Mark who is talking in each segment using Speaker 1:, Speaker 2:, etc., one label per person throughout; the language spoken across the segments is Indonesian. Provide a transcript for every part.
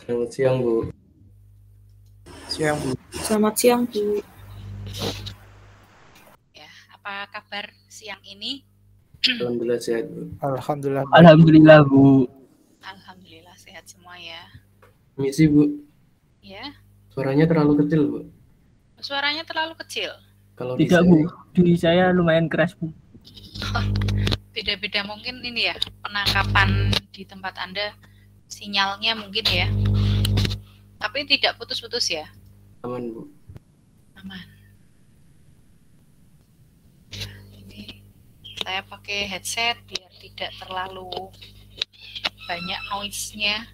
Speaker 1: Selamat siang, Bu.
Speaker 2: Siang, Bu.
Speaker 3: Selamat siang, Bu.
Speaker 4: Ya, apa kabar siang ini?
Speaker 1: Alhamdulillah sehat, Bu.
Speaker 2: Alhamdulillah.
Speaker 5: Alhamdulillah, Bu.
Speaker 4: Alhamdulillah sehat semua ya.
Speaker 1: Misi, Bu.
Speaker 4: Ya.
Speaker 1: Suaranya terlalu kecil, Bu.
Speaker 4: Suaranya terlalu kecil.
Speaker 1: Kalau
Speaker 5: Tidak, Bu. Di saya lumayan keras, Bu.
Speaker 4: Beda-beda mungkin ini ya, penangkapan di tempat Anda sinyalnya mungkin ya. Tapi tidak putus-putus ya?
Speaker 1: Aman, Bu.
Speaker 4: Aman. Ini saya pakai headset biar tidak terlalu banyak noise-nya.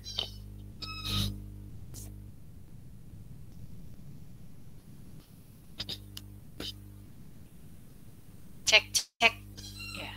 Speaker 4: Cek ya.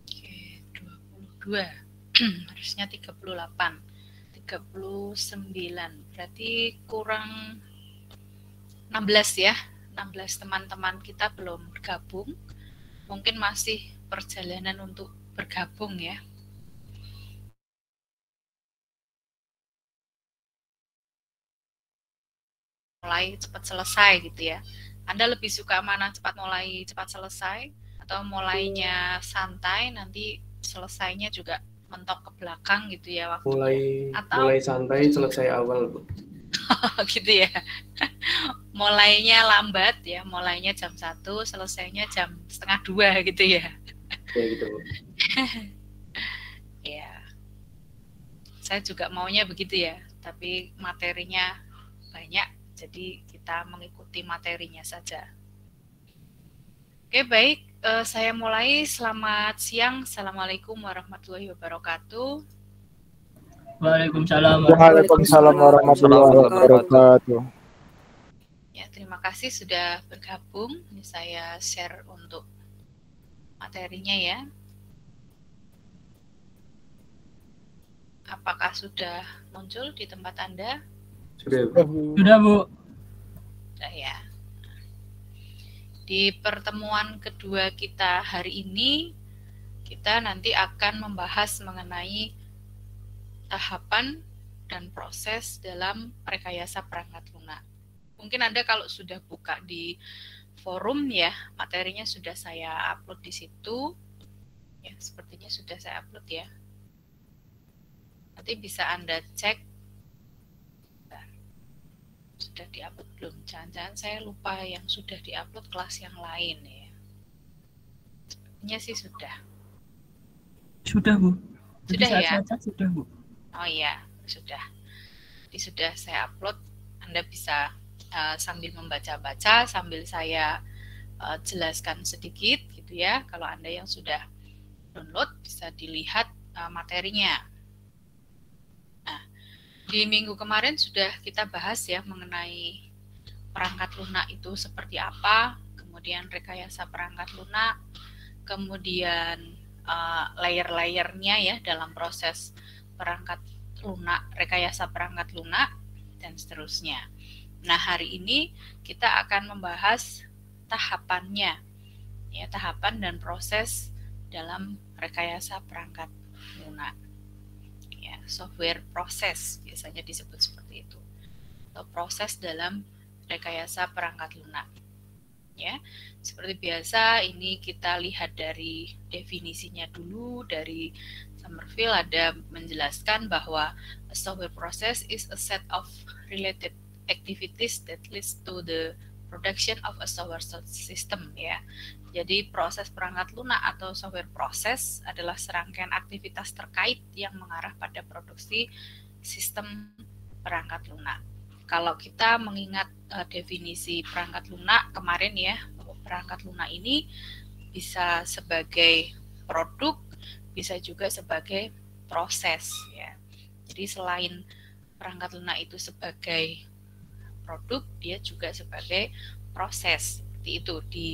Speaker 4: Oke, 22. Harusnya 38. 39. Berarti kurang 16 ya. 16 teman-teman kita belum bergabung. Mungkin masih perjalanan untuk bergabung ya. Mulai cepat selesai gitu ya. Anda lebih suka mana, cepat mulai, cepat selesai, atau mulainya santai, nanti selesainya juga mentok ke belakang gitu ya waktunya.
Speaker 1: Mulai santai, selesai awal, Bu.
Speaker 4: Gitu ya. Mulainya lambat ya, mulainya jam 1, selesainya jam 1:30 gitu ya.
Speaker 1: Ya gitu, Bu.
Speaker 4: Ya. Saya juga maunya begitu ya, tapi materinya banyak, jadi kita mengikuti materinya saja. Oke, baik. Saya mulai. Selamat siang. Assalamualaikum warahmatullahi wabarakatuh.
Speaker 5: Waalaikumsalam.
Speaker 2: Waalaikumsalam warahmatullahi wabarakatuh.
Speaker 4: Ya, terima kasih sudah bergabung. Ini saya share untuk materinya ya. Apakah sudah muncul di tempat Anda?
Speaker 1: Sudah, Bu.
Speaker 5: Sudah, Bu.
Speaker 4: Sudah ya. Di pertemuan kedua kita hari ini, kita nanti akan membahas mengenai tahapan dan proses dalam rekayasa perangkat lunak. Mungkin Anda kalau sudah buka di forum ya, materinya sudah saya upload di situ. Ya, sepertinya sudah saya upload ya. Nanti bisa Anda cek. Sudah diupload belum? Jangan-jangan saya lupa yang sudah diupload kelas yang lain ya. Sepertinya sih sudah.
Speaker 5: Sudah, Bu.
Speaker 4: Sudah ya?
Speaker 5: Sudah, Bu.
Speaker 4: Oh iya, sudah. Jadi sudah saya upload. Anda bisa sambil membaca-baca, sambil saya jelaskan sedikit gitu ya. Kalau Anda yang sudah download, bisa dilihat materinya. Nah, di minggu kemarin sudah kita bahas ya mengenai perangkat lunak itu seperti apa, kemudian rekayasa perangkat lunak, kemudian layer-layernya ya dalam proses perangkat lunak, rekayasa perangkat lunak, dan seterusnya. Nah, hari ini kita akan membahas tahapannya, ya, tahapan dan proses dalam rekayasa perangkat lunak. Ya, software proses biasanya disebut seperti itu, atau proses dalam rekayasa perangkat lunak. Ya, seperti biasa ini kita lihat dari definisinya dulu. Dari Somerville ada menjelaskan bahwa a software process is a set of related activities that leads to the production of a software system, ya. Jadi proses perangkat lunak atau software process adalah serangkaian aktivitas terkait yang mengarah pada produksi sistem perangkat lunak. Kalau kita mengingat definisi perangkat lunak kemarin ya, perangkat lunak ini bisa sebagai produk, bisa juga sebagai proses ya. Jadi selain perangkat lunak itu sebagai produk, dia juga sebagai proses. Seperti itu di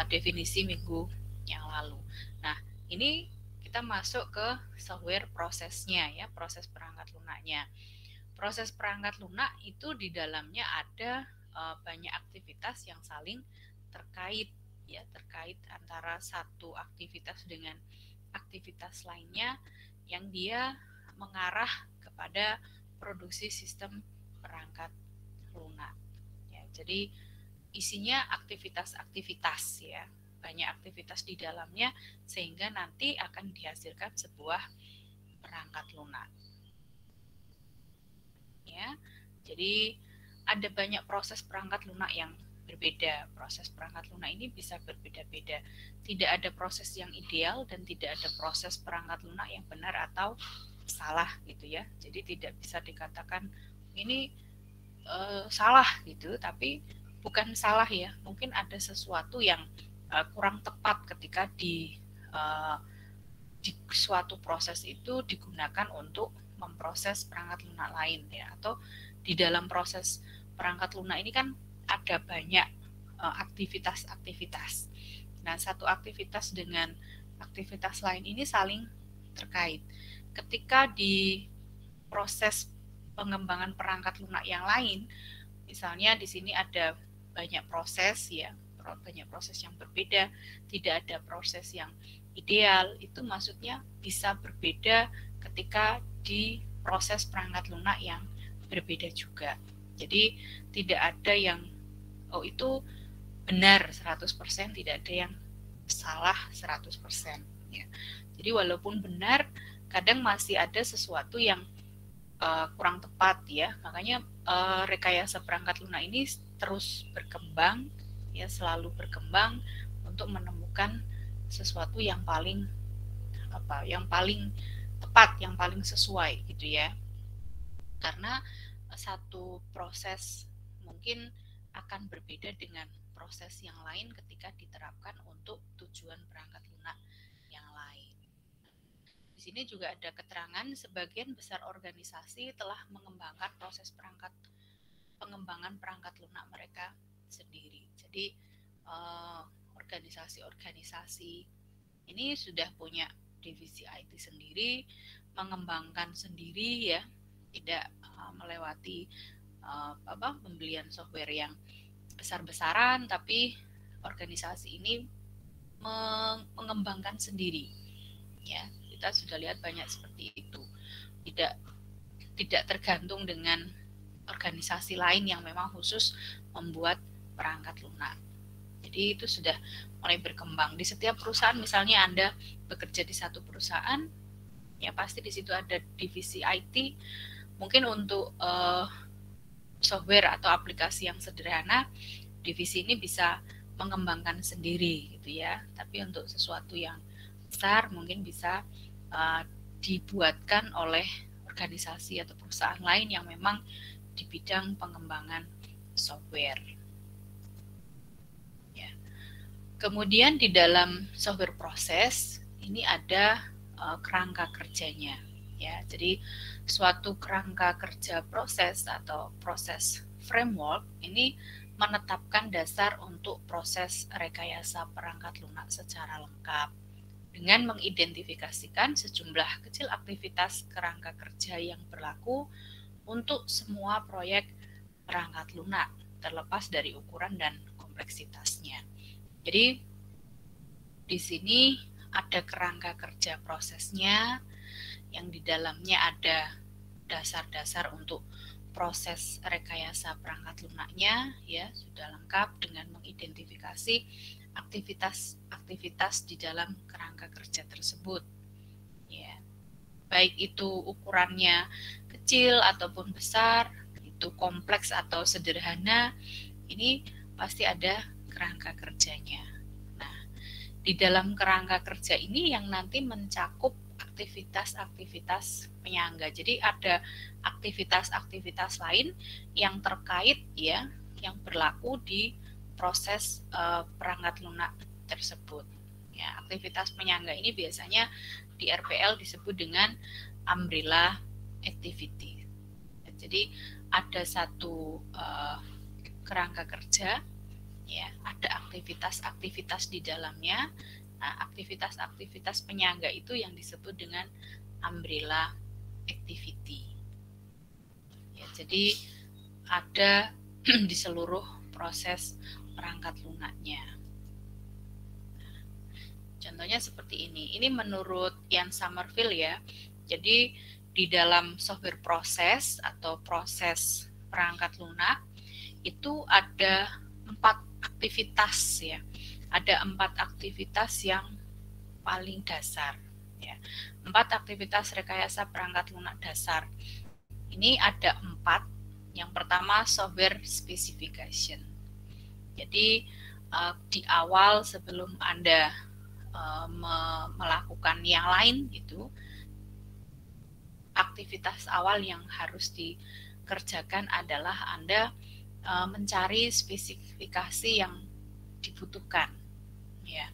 Speaker 4: definisi minggu yang lalu. Nah, ini kita masuk ke software prosesnya ya, proses perangkat lunaknya. Proses perangkat lunak itu di dalamnya ada banyak aktivitas yang saling terkait ya, terkait antara satu aktivitas dengan aktivitas lainnya yang dia mengarah kepada produksi sistem perangkat lunak. Ya, jadi isinya aktivitas-aktivitas ya, banyak aktivitas di dalamnya sehingga nanti akan dihasilkan sebuah perangkat lunak. Ya, jadi ada banyak proses perangkat lunak yang berbeda. Proses perangkat lunak ini bisa berbeda-beda. Tidak ada proses yang ideal dan tidak ada proses perangkat lunak yang benar atau salah gitu ya. Jadi tidak bisa dikatakan ini salah gitu, tapi bukan salah ya. Mungkin ada sesuatu yang kurang tepat ketika di suatu proses itu digunakan untuk memproses perangkat lunak lain ya, atau di dalam proses perangkat lunak ini kan ada banyak aktivitas-aktivitas. Nah, satu aktivitas dengan aktivitas lain ini saling terkait. Ketika di proses pengembangan perangkat lunak yang lain, misalnya di sini ada banyak proses ya, banyak proses yang berbeda, tidak ada proses yang ideal, itu maksudnya bisa berbeda ketika di proses perangkat lunak yang berbeda juga. Jadi tidak ada yang itu benar 100%, tidak ada yang salah 100% ya. Jadi walaupun benar, kadang masih ada sesuatu yang kurang tepat ya. Makanya rekayasa perangkat lunak ini terus berkembang ya, selalu berkembang untuk menemukan sesuatu yang paling tepat, yang paling sesuai gitu ya. Karena satu proses mungkin akan berbeda dengan proses yang lain ketika diterapkan untuk tujuan perangkat lunak yang lain. Di sini juga ada keterangan sebagian besar organisasi telah mengembangkan proses pengembangan perangkat lunak mereka sendiri. Jadi organisasi-organisasi ini sudah punya divisi IT sendiri, mengembangkan sendiri ya, tidak melewati pembelian software yang besar-besaran, tapi organisasi ini mengembangkan sendiri ya. Kita sudah lihat banyak seperti itu, tidak tergantung dengan organisasi lain yang memang khusus membuat perangkat lunak. Jadi itu sudah mulai berkembang di setiap perusahaan. Misalnya Anda bekerja di satu perusahaan, ya pasti di situ ada divisi IT. Mungkin untuk software atau aplikasi yang sederhana, divisi ini bisa mengembangkan sendiri gitu ya. Tapi untuk sesuatu yang besar mungkin bisa dibuatkan oleh organisasi atau perusahaan lain yang memang di bidang pengembangan software. Ya. Kemudian di dalam software proses ini ada kerangka kerjanya. Ya, jadi suatu kerangka kerja proses atau proses framework ini menetapkan dasar untuk proses rekayasa perangkat lunak secara lengkap dengan mengidentifikasikan sejumlah kecil aktivitas kerangka kerja yang berlaku untuk semua proyek perangkat lunak, terlepas dari ukuran dan kompleksitasnya. Jadi di sini ada kerangka kerja prosesnya, yang di dalamnya ada dasar-dasar untuk proses rekayasa perangkat lunaknya, ya sudah lengkap dengan mengidentifikasi aktivitas-aktivitas di dalam kerangka kerja tersebut. Ya, baik itu ukurannya kecil ataupun besar, itu kompleks atau sederhana, ini pasti ada kerangka kerjanya. Nah, di dalam kerangka kerja ini yang nanti mencakup aktivitas-aktivitas penyangga. Jadi ada aktivitas-aktivitas lain yang terkait, ya, yang berlaku di proses perangkat lunak tersebut. Ya, aktivitas penyangga ini biasanya di RPL disebut dengan umbrella activity. Jadi ada satu kerangka kerja, ya, ada aktivitas-aktivitas di dalamnya. Nah, aktivitas-aktivitas penyangga itu yang disebut dengan umbrella activity. Ya, jadi ada di seluruh proses perangkat lunaknya. Contohnya seperti ini. Ini menurut Ian Sommerville, ya. Jadi di dalam software proses atau proses perangkat lunak itu ada 4 aktivitas, ya. Ada 4 aktivitas yang paling dasar, ya. 4 aktivitas rekayasa perangkat lunak dasar. Ini ada 4. Yang pertama software specification. Jadi di awal sebelum Anda melakukan yang lain itu, aktivitas awal yang harus dikerjakan adalah Anda mencari spesifikasi yang dibutuhkan, ya.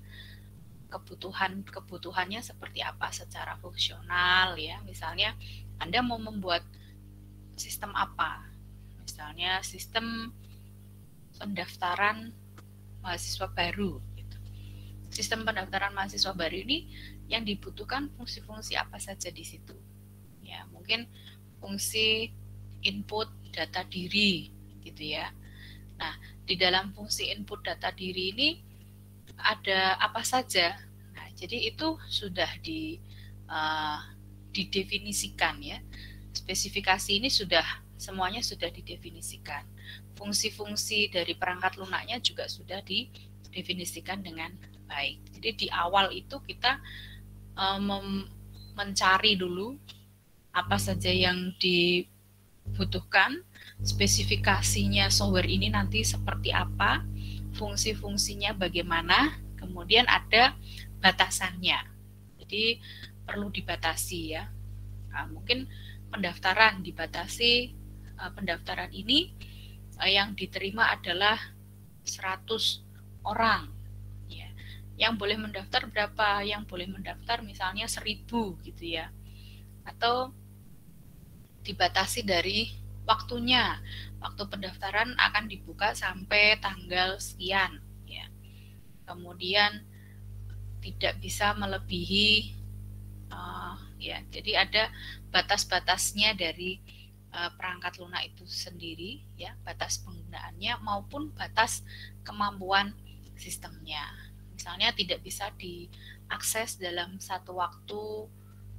Speaker 4: Kebutuhannya seperti apa secara fungsional, ya. Misalnya Anda mau membuat sistem apa? Misalnya sistem pendaftaran mahasiswa baru. Gitu. Sistem pendaftaran mahasiswa baru ini yang dibutuhkan fungsi-fungsi apa saja di situ? Ya, mungkin fungsi input data diri, gitu ya. Nah, di dalam fungsi input data diri ini ada apa saja? Nah, jadi itu sudah didefinisikan, ya. Spesifikasi ini semuanya sudah didefinisikan. Fungsi-fungsi dari perangkat lunaknya juga sudah didefinisikan dengan baik. Jadi di awal itu kita mencari dulu apa saja yang dibutuhkan, spesifikasinya software ini nanti seperti apa, fungsi-fungsinya bagaimana, kemudian ada batasannya. Jadi perlu dibatasi, ya. Nah, mungkin pendaftaran dibatasi, pendaftaran ini yang diterima adalah 100 orang, ya. Yang boleh mendaftar berapa? Yang boleh mendaftar misalnya 1000, gitu ya. Atau dibatasi dari waktunya. Waktu pendaftaran akan dibuka sampai tanggal sekian, ya. Kemudian tidak bisa melebihi, ya. Jadi ada batas-batasnya dari perangkat lunak itu sendiri, ya, batas penggunaannya maupun batas kemampuan sistemnya. Misalnya tidak bisa diakses dalam satu waktu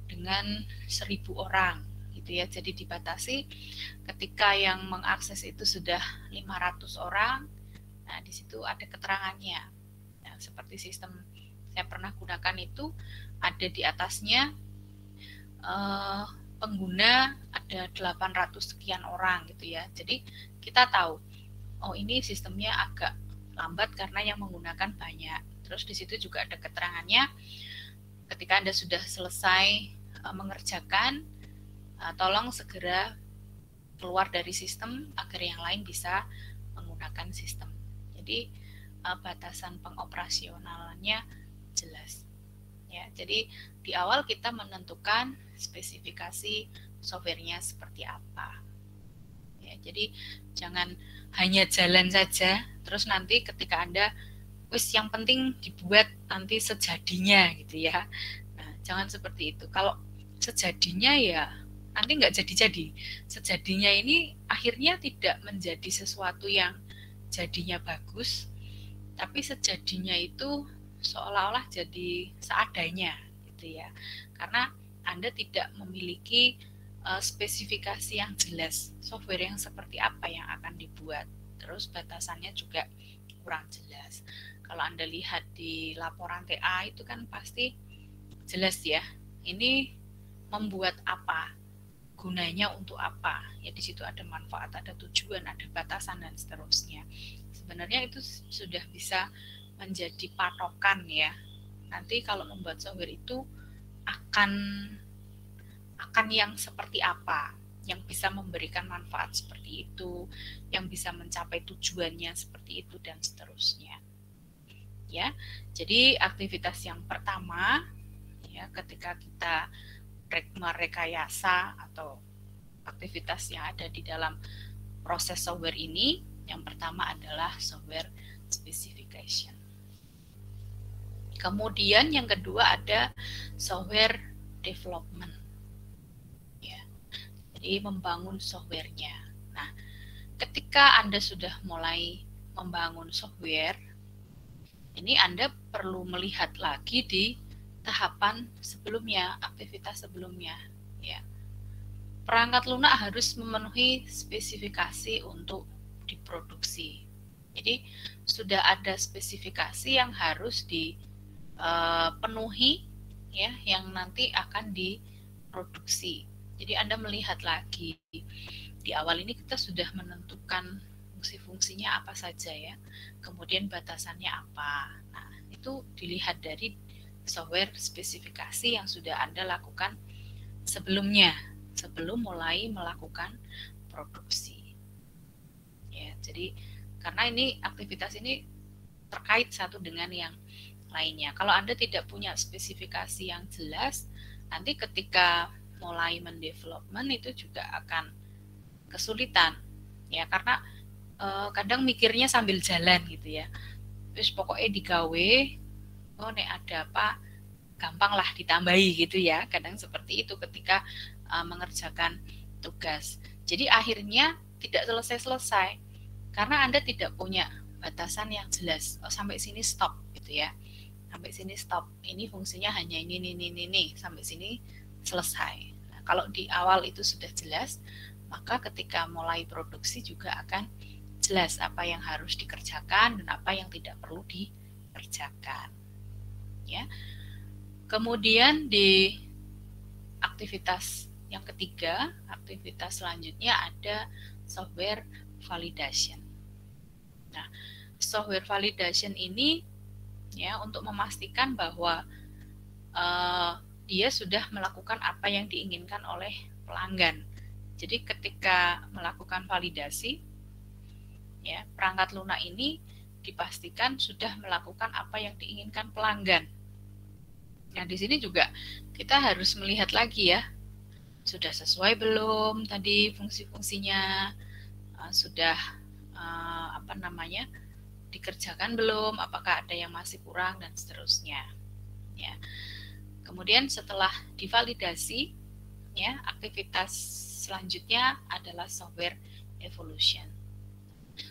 Speaker 4: dengan 1000 orang, gitu ya. Jadi dibatasi ketika yang mengakses itu sudah 500 orang. Nah, di situ ada keterangannya. Nah, seperti sistem saya pernah gunakan itu ada di atasnya pengguna ada 800 sekian orang, gitu ya. Jadi kita tahu, oh ini sistemnya agak lambat karena yang menggunakan banyak. Terus di situ juga ada keterangannya, ketika Anda sudah selesai mengerjakan, tolong segera keluar dari sistem agar yang lain bisa menggunakan sistem. Jadi batasan pengoperasionalannya jelas. Ya, jadi di awal kita menentukan spesifikasi softwarenya seperti apa. Ya, jadi jangan hanya jalan saja, terus nanti ketika Anda wis yang penting dibuat nanti sejadinya gitu ya. Nah, jangan seperti itu. Kalau sejadinya ya nanti nggak jadi-jadi. Sejadinya ini akhirnya tidak menjadi sesuatu yang jadinya bagus, tapi sejadinya itu seolah-olah jadi seadanya gitu ya. Karena Anda tidak memiliki spesifikasi yang jelas, software yang seperti apa yang akan dibuat. Terus batasannya juga kurang jelas. Kalau Anda lihat di laporan TA itu kan pasti jelas ya. Ini membuat apa? Gunanya untuk apa? Ya di situ ada manfaat, ada tujuan, ada batasan dan seterusnya. Sebenarnya itu sudah bisa menjadi patokan ya. Nanti kalau membuat software itu akan yang seperti apa, yang bisa memberikan manfaat seperti itu, yang bisa mencapai tujuannya seperti itu dan seterusnya. Ya. Jadi aktivitas yang pertama ya ketika kita merekayasa atau aktivitas yang ada di dalam proses software ini, yang pertama adalah software specification. Kemudian yang kedua ada software development. Ya. Jadi membangun softwarenya. Nah, ketika Anda sudah mulai membangun software, ini Anda perlu melihat lagi di tahapan sebelumnya, aktivitas sebelumnya. Ya. Perangkat lunak harus memenuhi spesifikasi untuk diproduksi. Jadi sudah ada spesifikasi yang harus dipenuhi ya, yang nanti akan diproduksi. Jadi Anda melihat lagi di awal ini kita sudah menentukan fungsi-fungsinya apa saja ya, kemudian batasannya apa. Nah itu dilihat dari software spesifikasi yang sudah Anda lakukan sebelumnya, sebelum mulai melakukan produksi. Ya, jadi karena ini aktivitas ini terkait satu dengan yang lainnya. Kalau Anda tidak punya spesifikasi yang jelas, nanti ketika mulai mendevelopment itu juga akan kesulitan. Ya, karena kadang mikirnya sambil jalan gitu ya. Terus pokoknya digawe, oh nek ada apa gampang lah ditambahi gitu ya, kadang seperti itu ketika mengerjakan tugas. Jadi akhirnya tidak selesai-selesai karena Anda tidak punya batasan yang jelas. Oh sampai sini stop gitu ya, sampai sini stop, ini fungsinya hanya ini, sampai sini selesai. Nah, kalau di awal itu sudah jelas, maka ketika mulai produksi juga akan jelas apa yang harus dikerjakan dan apa yang tidak perlu dikerjakan. Ya. Kemudian di aktivitas yang ketiga, aktivitas selanjutnya ada software validation. Nah, software validation ini ya untuk memastikan bahwa dia sudah melakukan apa yang diinginkan oleh pelanggan. Jadi ketika melakukan validasi, ya perangkat lunak ini dipastikan sudah melakukan apa yang diinginkan pelanggan. Nah, di sini juga kita harus melihat lagi ya, sudah sesuai belum tadi fungsi-fungsinya, sudah dikerjakan belum, apakah ada yang masih kurang dan seterusnya. Ya. Kemudian setelah divalidasi, ya aktivitas selanjutnya adalah software evolution.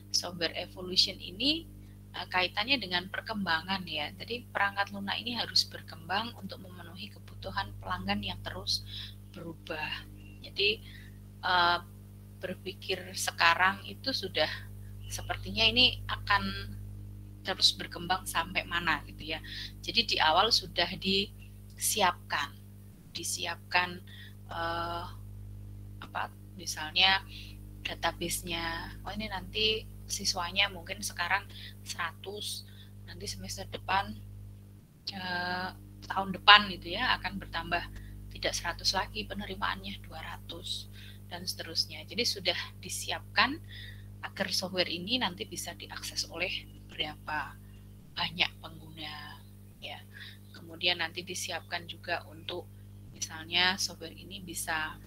Speaker 4: Software evolution ini kaitannya dengan perkembangan ya. Jadi perangkat lunak ini harus berkembang untuk memenuhi kebutuhan pelanggan yang terus berubah. Jadi berpikir sekarang itu sudah sepertinya ini akan terus berkembang sampai mana gitu ya. Jadi di awal sudah disiapkan misalnya database-nya. Oh ini nanti siswanya mungkin sekarang 100, nanti semester depan tahun depan gitu ya akan bertambah tidak 100 lagi, penerimaannya 200 dan seterusnya. Jadi sudah disiapkan agar software ini nanti bisa diakses oleh berapa banyak pengguna ya. Kemudian nanti disiapkan juga untuk misalnya software ini bisa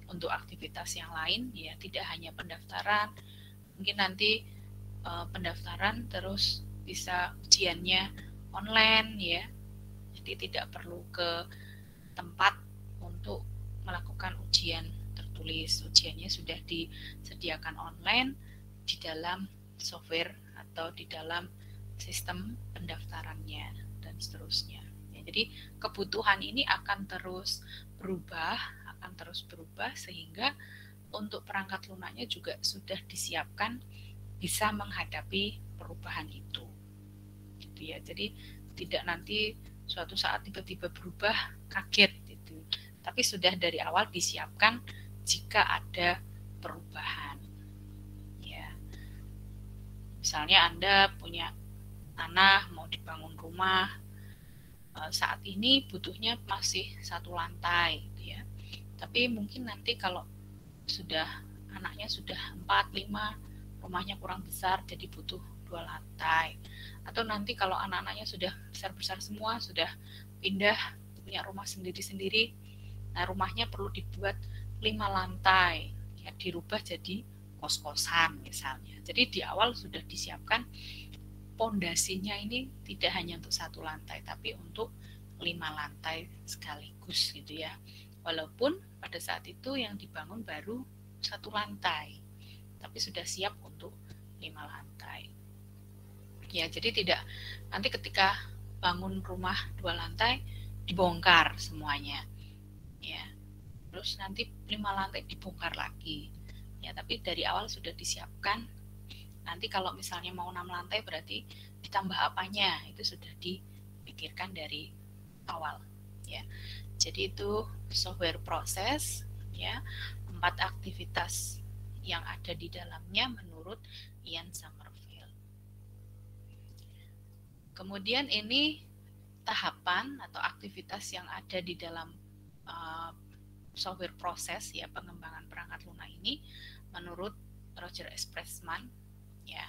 Speaker 4: untuk aktivitas yang lain ya, tidak hanya pendaftaran, mungkin nanti pendaftaran terus bisa ujiannya online ya. Jadi tidak perlu ke tempat untuk melakukan ujian tertulis. Ujiannya sudah disediakan online di dalam software atau di dalam sistem pendaftarannya dan seterusnya. Ya, jadi kebutuhan ini akan terus berubah sehingga untuk perangkat lunaknya juga sudah disiapkan bisa menghadapi perubahan itu. Gitu ya. Jadi tidak nanti suatu saat tiba-tiba berubah kaget gitu. Tapi sudah dari awal disiapkan jika ada perubahan. Ya. Misalnya Anda punya tanah mau dibangun rumah, saat ini butuhnya masih 1 lantai gitu ya. Tapi mungkin nanti kalau anaknya sudah 4, 5, rumahnya kurang besar jadi butuh 2 lantai. Atau nanti kalau anak-anaknya sudah besar-besar semua, sudah pindah punya rumah sendiri-sendiri, nah rumahnya perlu dibuat 5 lantai, ya dirubah jadi kos-kosan misalnya. Jadi di awal sudah disiapkan pondasinya ini tidak hanya untuk 1 lantai, tapi untuk 5 lantai sekaligus gitu ya. Walaupun pada saat itu yang dibangun baru 1 lantai, tapi sudah siap untuk 5 lantai. Ya, jadi tidak nanti ketika bangun rumah 2 lantai dibongkar semuanya. Ya. Terus nanti 5 lantai dibongkar lagi. Ya, tapi dari awal sudah disiapkan. Nanti kalau misalnya mau 6 lantai berarti ditambah apanya, itu sudah dipikirkan dari awal ya. Jadi itu software proses ya, 4 aktivitas yang ada di dalamnya menurut Ian Sommerville. Kemudian ini tahapan atau aktivitas yang ada di dalam software proses ya, pengembangan perangkat lunak ini menurut Roger S. Pressman ya.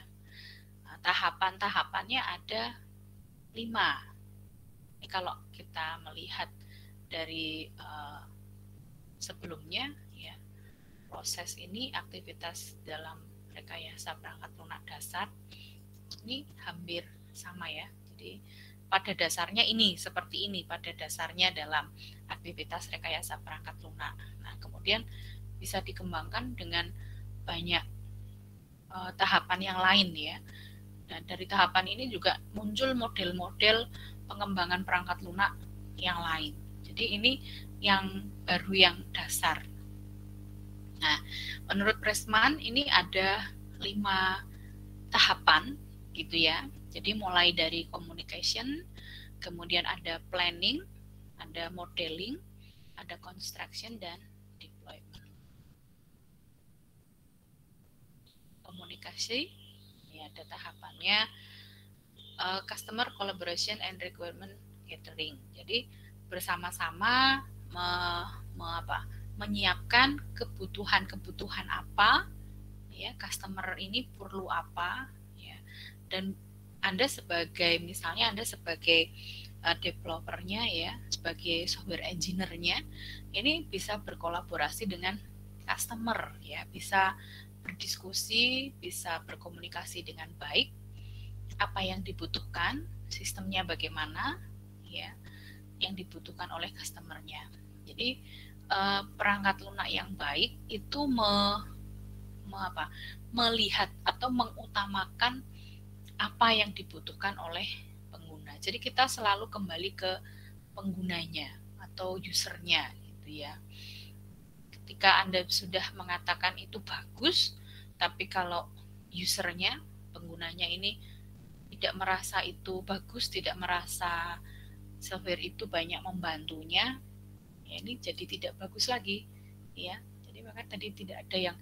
Speaker 4: Tahapan-tahapannya ada 5. Ini kalau kita melihat dari sebelumnya ya, proses ini aktivitas dalam rekayasa perangkat lunak dasar ini hampir sama ya. Jadi pada dasarnya ini seperti ini pada dasarnya dalam aktivitas rekayasa perangkat lunak. Nah, kemudian bisa dikembangkan dengan banyak tahapan yang lain ya. Dan dari tahapan ini juga muncul model-model pengembangan perangkat lunak yang lain. Jadi ini yang baru yang dasar. Nah, menurut Pressman ini ada 5 tahapan gitu ya. Jadi mulai dari communication, kemudian ada planning, ada modeling, ada construction dan deployment. Komunikasi, ini ada tahapannya customer collaboration and requirement gathering. Jadi bersama-sama menyiapkan kebutuhan apa ya, customer ini perlu apa ya, dan Anda sebagai developernya ya, sebagai software engineer-nya ini bisa berkolaborasi dengan customer ya, bisa berdiskusi, bisa berkomunikasi dengan baik, apa yang dibutuhkan, sistemnya bagaimana ya, yang dibutuhkan oleh customer-nya. Jadi perangkat lunak yang baik itu melihat atau mengutamakan apa yang dibutuhkan oleh pengguna. Jadi kita selalu kembali ke penggunanya atau usernya gitu ya. Ketika Anda sudah mengatakan itu bagus, tapi kalau usernya, penggunanya ini tidak merasa itu bagus, tidak merasa software itu banyak membantunya, ya ini jadi tidak bagus lagi ya. Jadi maka tadi tidak ada yang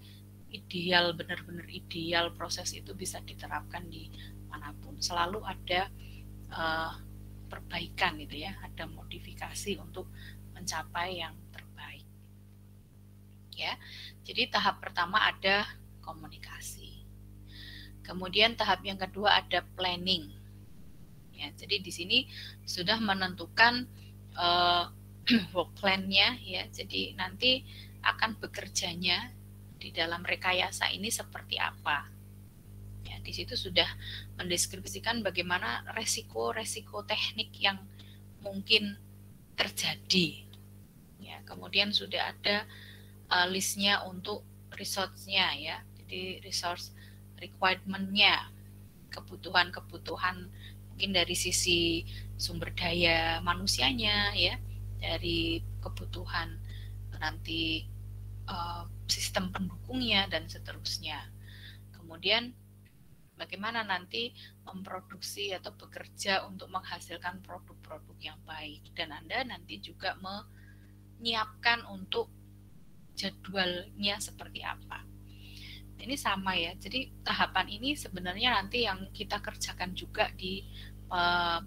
Speaker 4: ideal, benar-benar ideal proses itu bisa diterapkan di manapun. Selalu ada perbaikan gitu ya, ada modifikasi untuk mencapai yang terbaik. Ya. Jadi tahap pertama ada komunikasi. Kemudian tahap yang kedua ada planning. Ya, jadi di sini sudah menentukan work plan-nya ya. Jadi nanti akan bekerjanya di dalam rekayasa ini seperti apa. Ya, Di situ sudah mendeskripsikan bagaimana resiko-resiko teknik yang mungkin terjadi. Ya, kemudian sudah ada listnya untuk resource-nya ya. Jadi resource requirement-nya, kebutuhan-kebutuhan mungkin dari sisi sumber daya manusianya ya, dari kebutuhan nanti sistem pendukungnya dan seterusnya. Kemudian bagaimana nanti memproduksi atau bekerja untuk menghasilkan produk-produk yang baik, dan Anda nanti juga menyiapkan untuk jadwalnya seperti apa. Ini sama ya, jadi tahapan ini sebenarnya nanti yang kita kerjakan juga di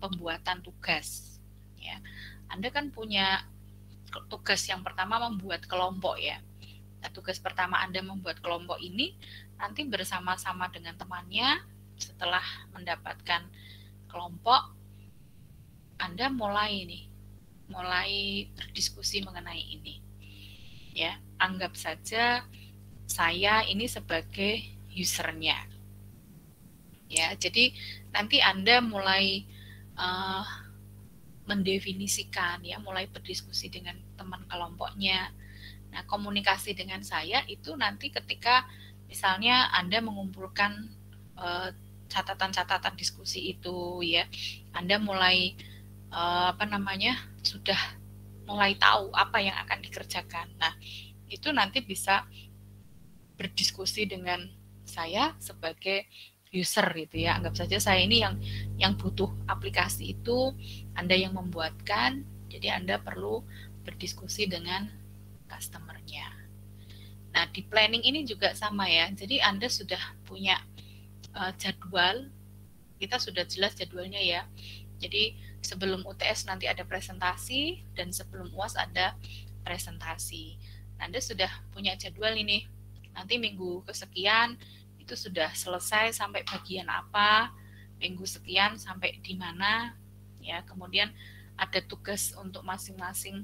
Speaker 4: pembuatan tugas ya. Anda kan punya tugas yang pertama membuat kelompok ya. Nah, tugas pertama Anda membuat kelompok ini nanti bersama-sama dengan temannya. Setelah mendapatkan kelompok, Anda mulai berdiskusi mengenai ini ya. Anggap saja saya ini sebagai usernya ya. Jadi nanti Anda mulai mendefinisikan ya, mulai berdiskusi dengan teman kelompoknya. Nah, komunikasi dengan saya itu nanti ketika misalnya Anda mengumpulkan catatan-catatan diskusi itu ya, Anda mulai sudah mulai tahu apa yang akan dikerjakan. Nah, itu nanti bisa berdiskusi dengan saya sebagai user gitu ya. Anggap saja saya ini yang butuh aplikasi itu, Anda yang membuatkan, jadi Anda perlu berdiskusi dengan customer-nya. Nah, di planning ini juga sama ya. Jadi Anda sudah punya jadwal, kita sudah jelas jadwalnya ya. Jadi sebelum UTS nanti ada presentasi, dan sebelum UAS ada presentasi. Nah, Anda sudah punya jadwal ini. Nanti minggu kesekian itu sudah selesai sampai bagian apa, minggu sekian sampai di mana ya. Kemudian ada tugas untuk masing-masing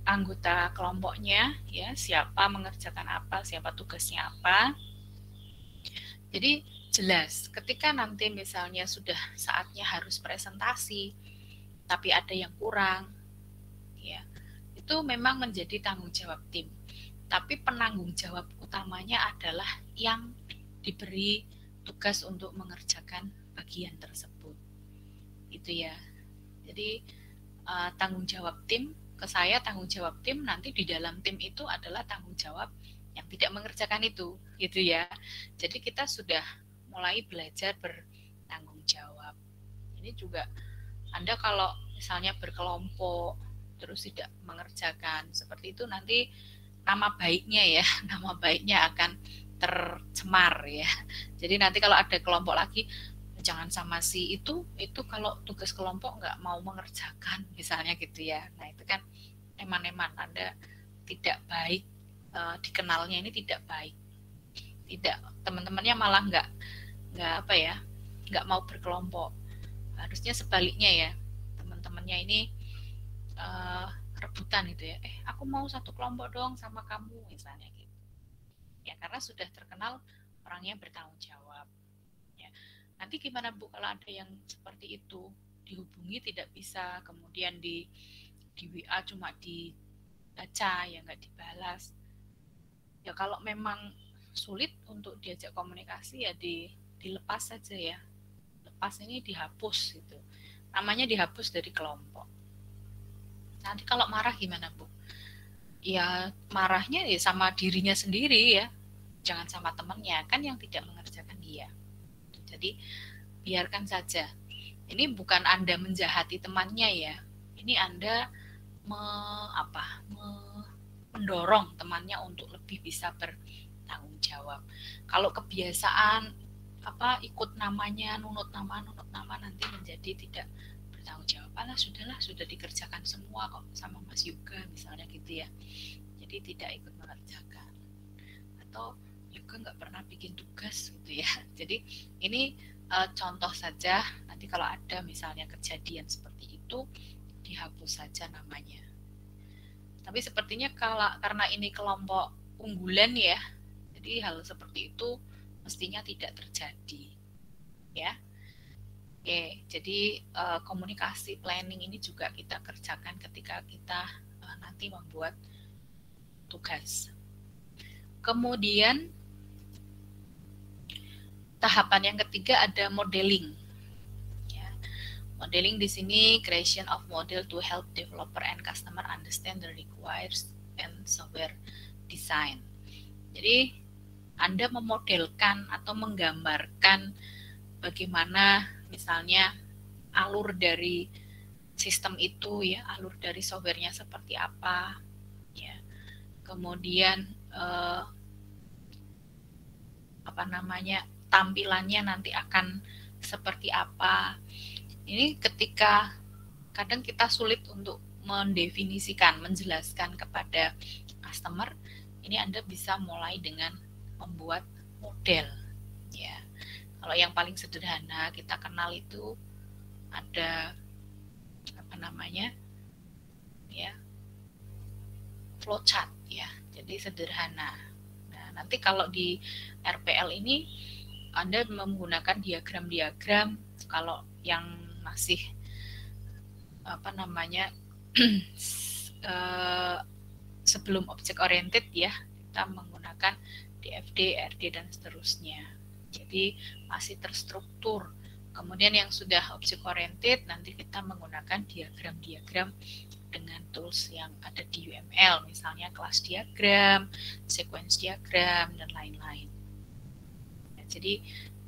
Speaker 4: anggota kelompoknya ya, siapa mengerjakan apa, siapa tugasnya apa. Jadi jelas ketika nanti misalnya sudah saatnya harus presentasi tapi ada yang kurang ya, itu memang menjadi tanggung jawab tim. Tapi penanggung jawab utamanya adalah yang diberi tugas untuk mengerjakan bagian tersebut. Itu ya. Jadi tanggung jawab tim ke saya, tanggung jawab tim nanti di dalam tim itu adalah tanggung jawab yang tidak mengerjakan itu, gitu ya. Jadi kita sudah mulai belajar bertanggung jawab. Ini juga Anda kalau misalnya berkelompok terus tidak mengerjakan seperti itu, nanti nama baiknya ya, nama baiknya akan tercemar ya. Jadi nanti kalau ada kelompok lagi, jangan sama si itu kalau tugas kelompok nggak mau mengerjakan misalnya gitu ya. Nah itu kan eman-eman Anda tidak baik, dikenalnya ini tidak baik, tidak, teman-temannya malah nggak mau berkelompok. Harusnya sebaliknya ya, teman-temannya ini rebutan gitu ya, aku mau satu kelompok dong sama kamu misalnya gitu ya, karena sudah terkenal orangnya bertanggung jawab ya. Nanti gimana Bu kalau ada yang seperti itu, dihubungi tidak bisa, kemudian di WA cuma dibaca ya, nggak dibalas ya. Kalau memang sulit untuk diajak komunikasi ya dilepas saja ya, lepas ini dihapus gitu, namanya dihapus dari kelompok. Nanti kalau marah gimana Bu? Ya marahnya ya sama dirinya sendiri ya, jangan sama temannya, kan yang tidak mengerjakan dia. Jadi biarkan saja. Ini bukan Anda menjahati temannya ya, ini Anda mendorong temannya untuk lebih bisa bertanggung jawab. Kalau kebiasaan ikut namanya, nunut nama nanti menjadi tidak bertanggung jawab. Alah sudahlah, sudah dikerjakan semua kok sama Mas Yoga misalnya gitu ya, jadi tidak ikut mengerjakan, atau Yoga nggak pernah bikin tugas gitu ya. Jadi ini contoh saja, nanti kalau ada misalnya kejadian seperti itu dihapus saja namanya. Tapi sepertinya karena ini kelompok unggulan ya, jadi hal seperti itu mestinya tidak terjadi ya. Oke, jadi komunikasi planning ini juga kita kerjakan ketika kita nanti membuat tugas. Kemudian tahapan yang ketiga ada modeling. Ya. Modeling di sini creation of model to help developer and customer understand the requires and software design. Jadi Anda memodelkan atau menggambarkan bagaimana misalnya alur dari sistem itu, ya, alur dari softwarenya seperti apa, ya. Kemudian tampilannya nanti akan seperti apa. Ini ketika kadang kita sulit untuk mendefinisikan, menjelaskan kepada customer, ini Anda bisa mulai dengan membuat model, ya. Kalau yang paling sederhana kita kenal itu ada ya, flowchart, ya. Jadi sederhana. Nah, nanti kalau di RPL ini Anda menggunakan diagram-diagram. Kalau yang masih sebelum object oriented, ya, kita menggunakan DFD, RD dan seterusnya. Jadi masih terstruktur. Kemudian yang sudah object oriented nanti kita menggunakan diagram-diagram dengan tools yang ada di UML, misalnya kelas diagram, sequence diagram dan lain-lain. Nah, jadi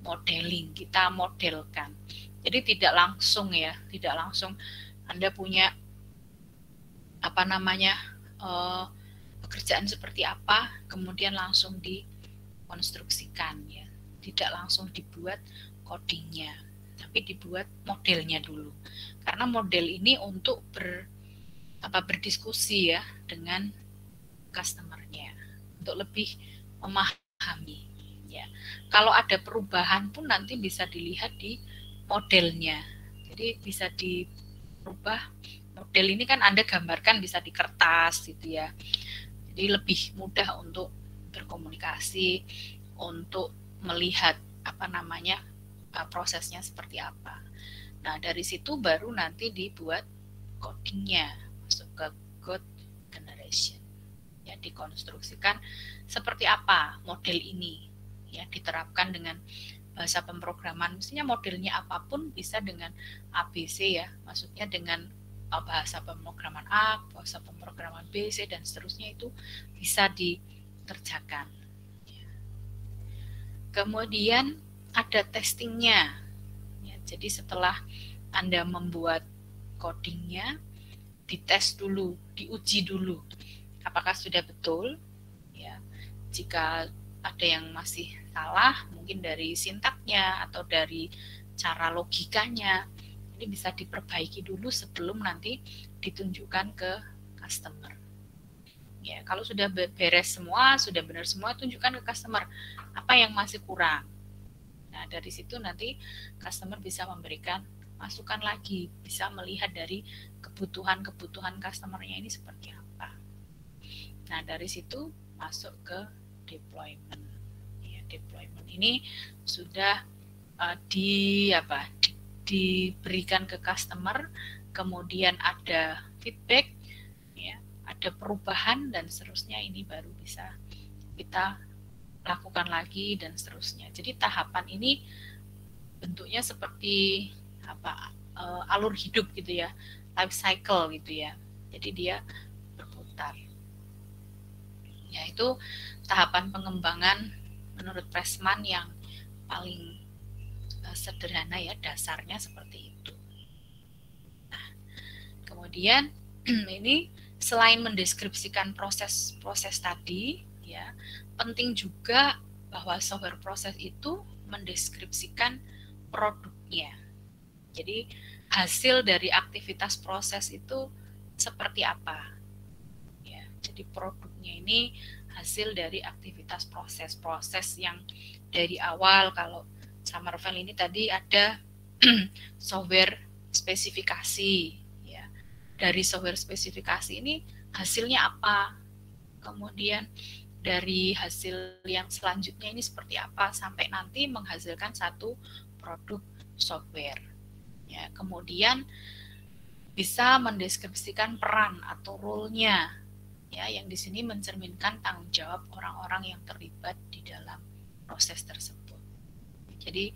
Speaker 4: modeling, kita modelkan. Jadi tidak langsung, ya, tidak langsung Anda punya pekerjaan seperti apa, kemudian langsung dikonstruksikan, ya. Tidak langsung dibuat codingnya, tapi dibuat modelnya dulu. Karena model ini untuk berdiskusi, ya, dengan customer-nya, untuk lebih memahami, ya. Kalau ada perubahan pun nanti bisa dilihat di modelnya. Jadi bisa dirubah. Model ini kan Anda gambarkan bisa di kertas, gitu, ya. Jadi lebih mudah untuk berkomunikasi, untuk melihat prosesnya seperti apa. Nah, dari situ baru nanti dibuat codingnya, masuk ke code generation, ya, dikonstruksikan seperti apa model ini, ya, diterapkan dengan bahasa pemrograman. Mestinya modelnya apapun bisa dengan ABC, ya, maksudnya dengan bahasa pemrograman A, bahasa pemrograman B, C dan seterusnya, itu bisa dikerjakan. Kemudian ada testingnya, ya. Jadi setelah Anda membuat codingnya, dites dulu, diuji dulu, apakah sudah betul, ya. Jika ada yang masih salah, mungkin dari sintaknya atau dari cara logikanya, ini bisa diperbaiki dulu sebelum nanti ditunjukkan ke customer. Ya, kalau sudah beres semua, sudah benar semua, tunjukkan ke customer apa yang masih kurang. Nah, dari situ nanti customer bisa memberikan masukan lagi, bisa melihat dari kebutuhan customernya ini seperti apa. Nah, dari situ masuk ke deployment. Ya, deployment ini sudah diberikan ke customer, kemudian ada feedback, ya, ada perubahan dan seterusnya, ini baru bisa kita lakukan lagi dan seterusnya. Jadi tahapan ini bentuknya seperti alur hidup, gitu, ya, life cycle, gitu, ya. Jadi dia berputar. Ya, itu tahapan pengembangan menurut Pressman yang paling sederhana, ya, dasarnya seperti itu. Nah, kemudian ini selain mendeskripsikan proses tadi, ya, penting juga bahwa software proses itu mendeskripsikan produknya. Jadi hasil dari aktivitas proses itu seperti apa, ya. Jadi produknya ini hasil dari aktivitas proses yang dari awal. Kalau Summerville ini tadi ada software spesifikasi, ya. Dari software spesifikasi ini hasilnya apa, kemudian dari hasil yang selanjutnya ini seperti apa, sampai nanti menghasilkan satu produk software. Ya, kemudian bisa mendeskripsikan peran atau role-nya, ya, yang di sini mencerminkan tanggung jawab orang-orang yang terlibat di dalam proses tersebut. Jadi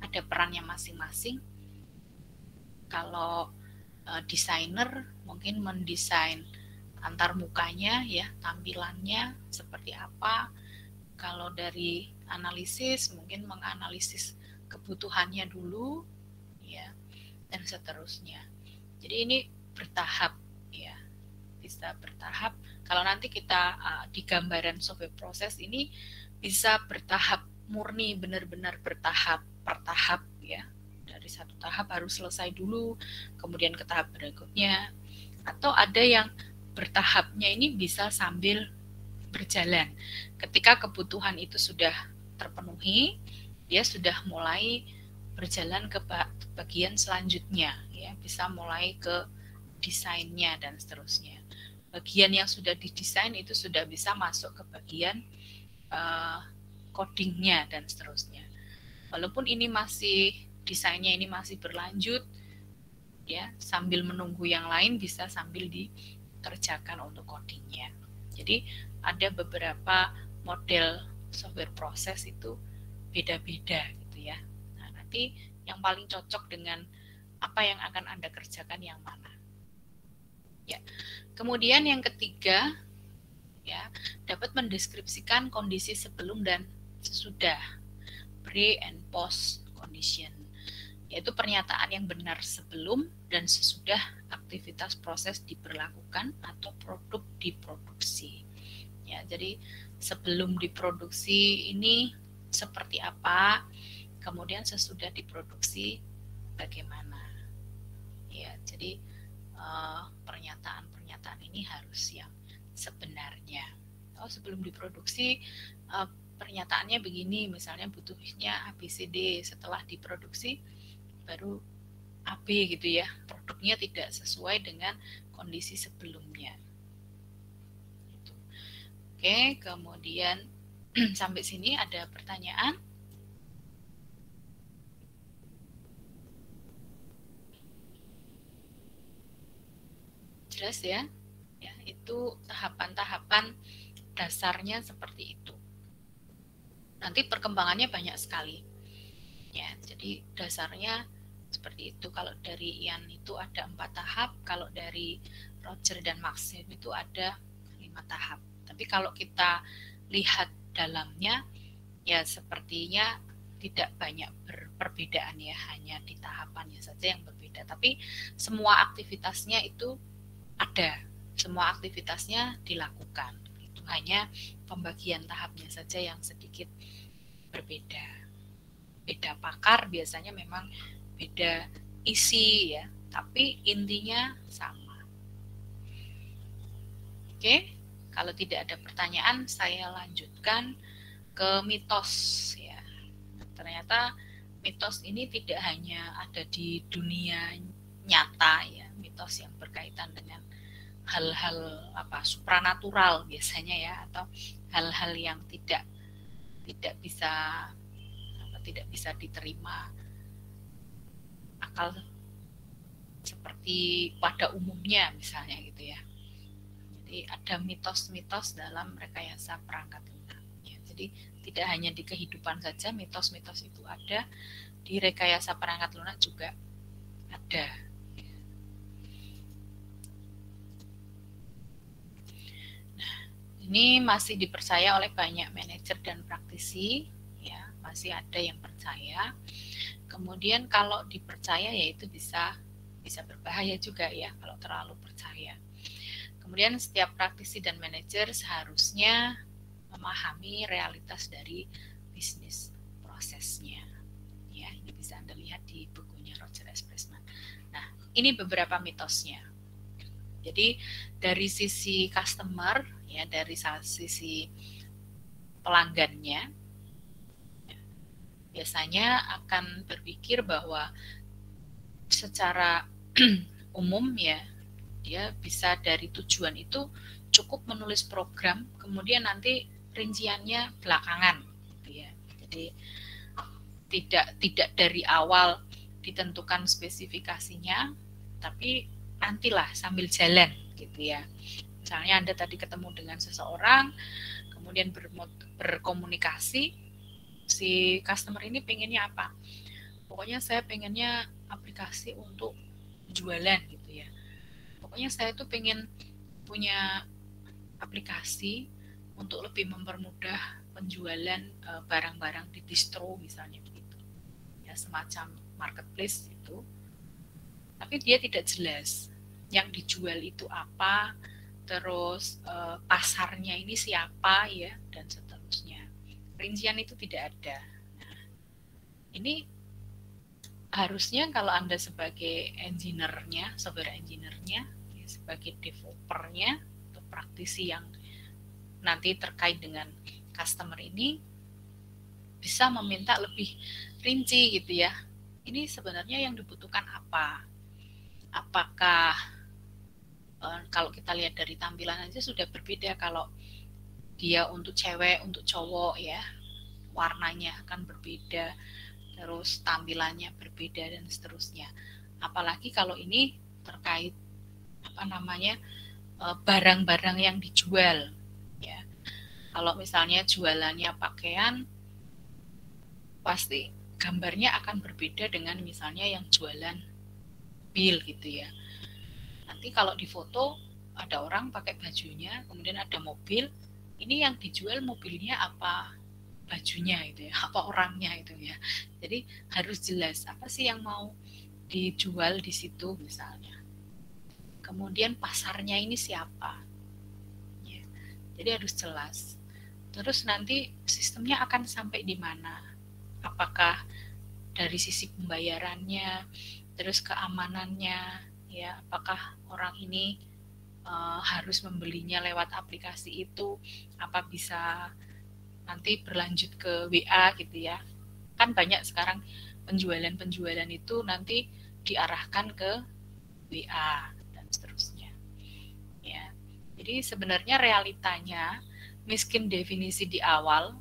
Speaker 4: ada perannya masing-masing. Kalau desainer mungkin mendesain antar mukanya, ya, tampilannya seperti apa. Kalau dari analisis mungkin menganalisis kebutuhannya dulu, ya, dan seterusnya. Jadi ini bertahap, ya, bisa bertahap. Kalau nanti kita di gambaran software proses ini bisa bertahap, murni benar-benar bertahap per tahap, ya. Dari satu tahap harus selesai dulu, kemudian ke tahap berikutnya. Atau ada yang bertahapnya ini bisa sambil berjalan. Ketika kebutuhan itu sudah terpenuhi, dia sudah mulai berjalan ke bagian selanjutnya, ya, bisa mulai ke desainnya dan seterusnya. Bagian yang sudah didesain itu sudah bisa masuk ke bagian codingnya dan seterusnya. Walaupun ini masih desainnya ini masih berlanjut, ya, sambil menunggu yang lain bisa sambil dikerjakan untuk codingnya. Jadi ada beberapa model software proses itu beda-beda gitu ya. Nah, nanti yang paling cocok dengan apa yang akan Anda kerjakan yang mana. Ya. Kemudian yang ketiga, ya, dapat mendeskripsikan kondisi sebelum dan sesudah, pre and post condition, yaitu pernyataan yang benar sebelum dan sesudah aktivitas proses diberlakukan atau produk diproduksi. Ya, jadi sebelum diproduksi ini seperti apa, kemudian sesudah diproduksi bagaimana. Ya, jadi pernyataan-pernyataan ini harus yang sebenarnya. Oh, sebelum diproduksi pernyataannya begini, misalnya butuhnya ABCD, setelah diproduksi baru AB gitu ya, produknya tidak sesuai dengan kondisi sebelumnya. Oke, kemudian sampai sini ada pertanyaan? Jelas ya? Ya, itu tahapan-tahapan dasarnya seperti itu. Nanti perkembangannya banyak sekali. Ya, jadi dasarnya seperti itu. Kalau dari Ian itu ada 4 tahap, kalau dari Roger dan Maxim itu ada 5 tahap. Tapi kalau kita lihat dalamnya, ya sepertinya tidak banyak perbedaan ya, hanya di tahapannya saja yang berbeda. Tapi semua aktivitasnya itu ada, semua aktivitasnya dilakukan. Itu hanya pembagian tahapnya saja yang sedikit berbeda. Beda pakar biasanya memang beda isi ya, tapi intinya sama. Oke, kalau tidak ada pertanyaan saya lanjutkan ke mitos ya. Ternyata mitos ini tidak hanya ada di dunia nyata ya, mitos yang berkaitan dengan hal-hal supranatural biasanya ya, atau hal-hal yang tidak bisa diterima akal seperti pada umumnya misalnya gitu ya. Jadi ada mitos-mitos dalam rekayasa perangkat lunak. Ya, jadi tidak hanya di kehidupan saja mitos-mitos itu ada, di rekayasa perangkat lunak juga ada. Nah, ini masih dipercaya oleh banyak manajer dan praktisi, ya, masih ada yang percaya. Kemudian kalau dipercaya ya itu bisa berbahaya juga ya kalau terlalu percaya. Kemudian setiap praktisi dan manajer seharusnya memahami realitas dari bisnis prosesnya. Ya, ini bisa Anda lihat di bukunya Roger S. Pressman. Nah, ini beberapa mitosnya. Jadi dari sisi customer, ya, dari sisi pelanggannya, biasanya akan berpikir bahwa secara umum ya, dia bisa dari tujuan itu cukup menulis program, kemudian nanti rinciannya belakangan gitu ya. Jadi tidak dari awal ditentukan spesifikasinya, tapi nantilah sambil jalan gitu ya. Misalnya Anda tadi ketemu dengan seseorang, kemudian berkomunikasi, si customer ini pengennya apa? Pokoknya saya pengennya aplikasi untuk jualan gitu ya. Pokoknya saya tuh pengen punya aplikasi untuk lebih mempermudah penjualan barang-barang di distro misalnya begitu. Ya, semacam marketplace itu. Tapi dia tidak jelas yang dijual itu apa, terus pasarnya ini siapa ya, dan seterusnya. Rincian itu tidak ada. Nah, ini harusnya kalau Anda sebagai engineer-nya, software engineer-nya, ya, sebagai developer-nya, atau praktisi yang nanti terkait dengan customer ini, bisa meminta lebih rinci gitu ya. Ini sebenarnya yang dibutuhkan apa? Apakah kalau kita lihat dari tampilan aja sudah berbeda, kalau dia untuk cewek, untuk cowok ya, warnanya akan berbeda, terus tampilannya berbeda dan seterusnya. Apalagi kalau ini terkait barang-barang yang dijual ya. Kalau misalnya jualannya pakaian, pasti gambarnya akan berbeda dengan misalnya yang jualan mobil gitu ya. Nanti kalau di foto ada orang pakai bajunya, kemudian ada mobil, ini yang dijual mobilnya apa bajunya itu ya, apa orangnya itu ya. Jadi harus jelas apa sih yang mau dijual di situ misalnya. Kemudian pasarnya ini siapa. Ya. Jadi harus jelas. Terus nanti sistemnya akan sampai di mana? Apakah dari sisi pembayarannya, terus keamanannya, ya, apakah orang ini harus membelinya lewat aplikasi itu, apa bisa nanti berlanjut ke WA gitu ya. Kan banyak sekarang penjualan itu nanti diarahkan ke WA dan seterusnya. Ya. Jadi sebenarnya realitanya miskin definisi di awal,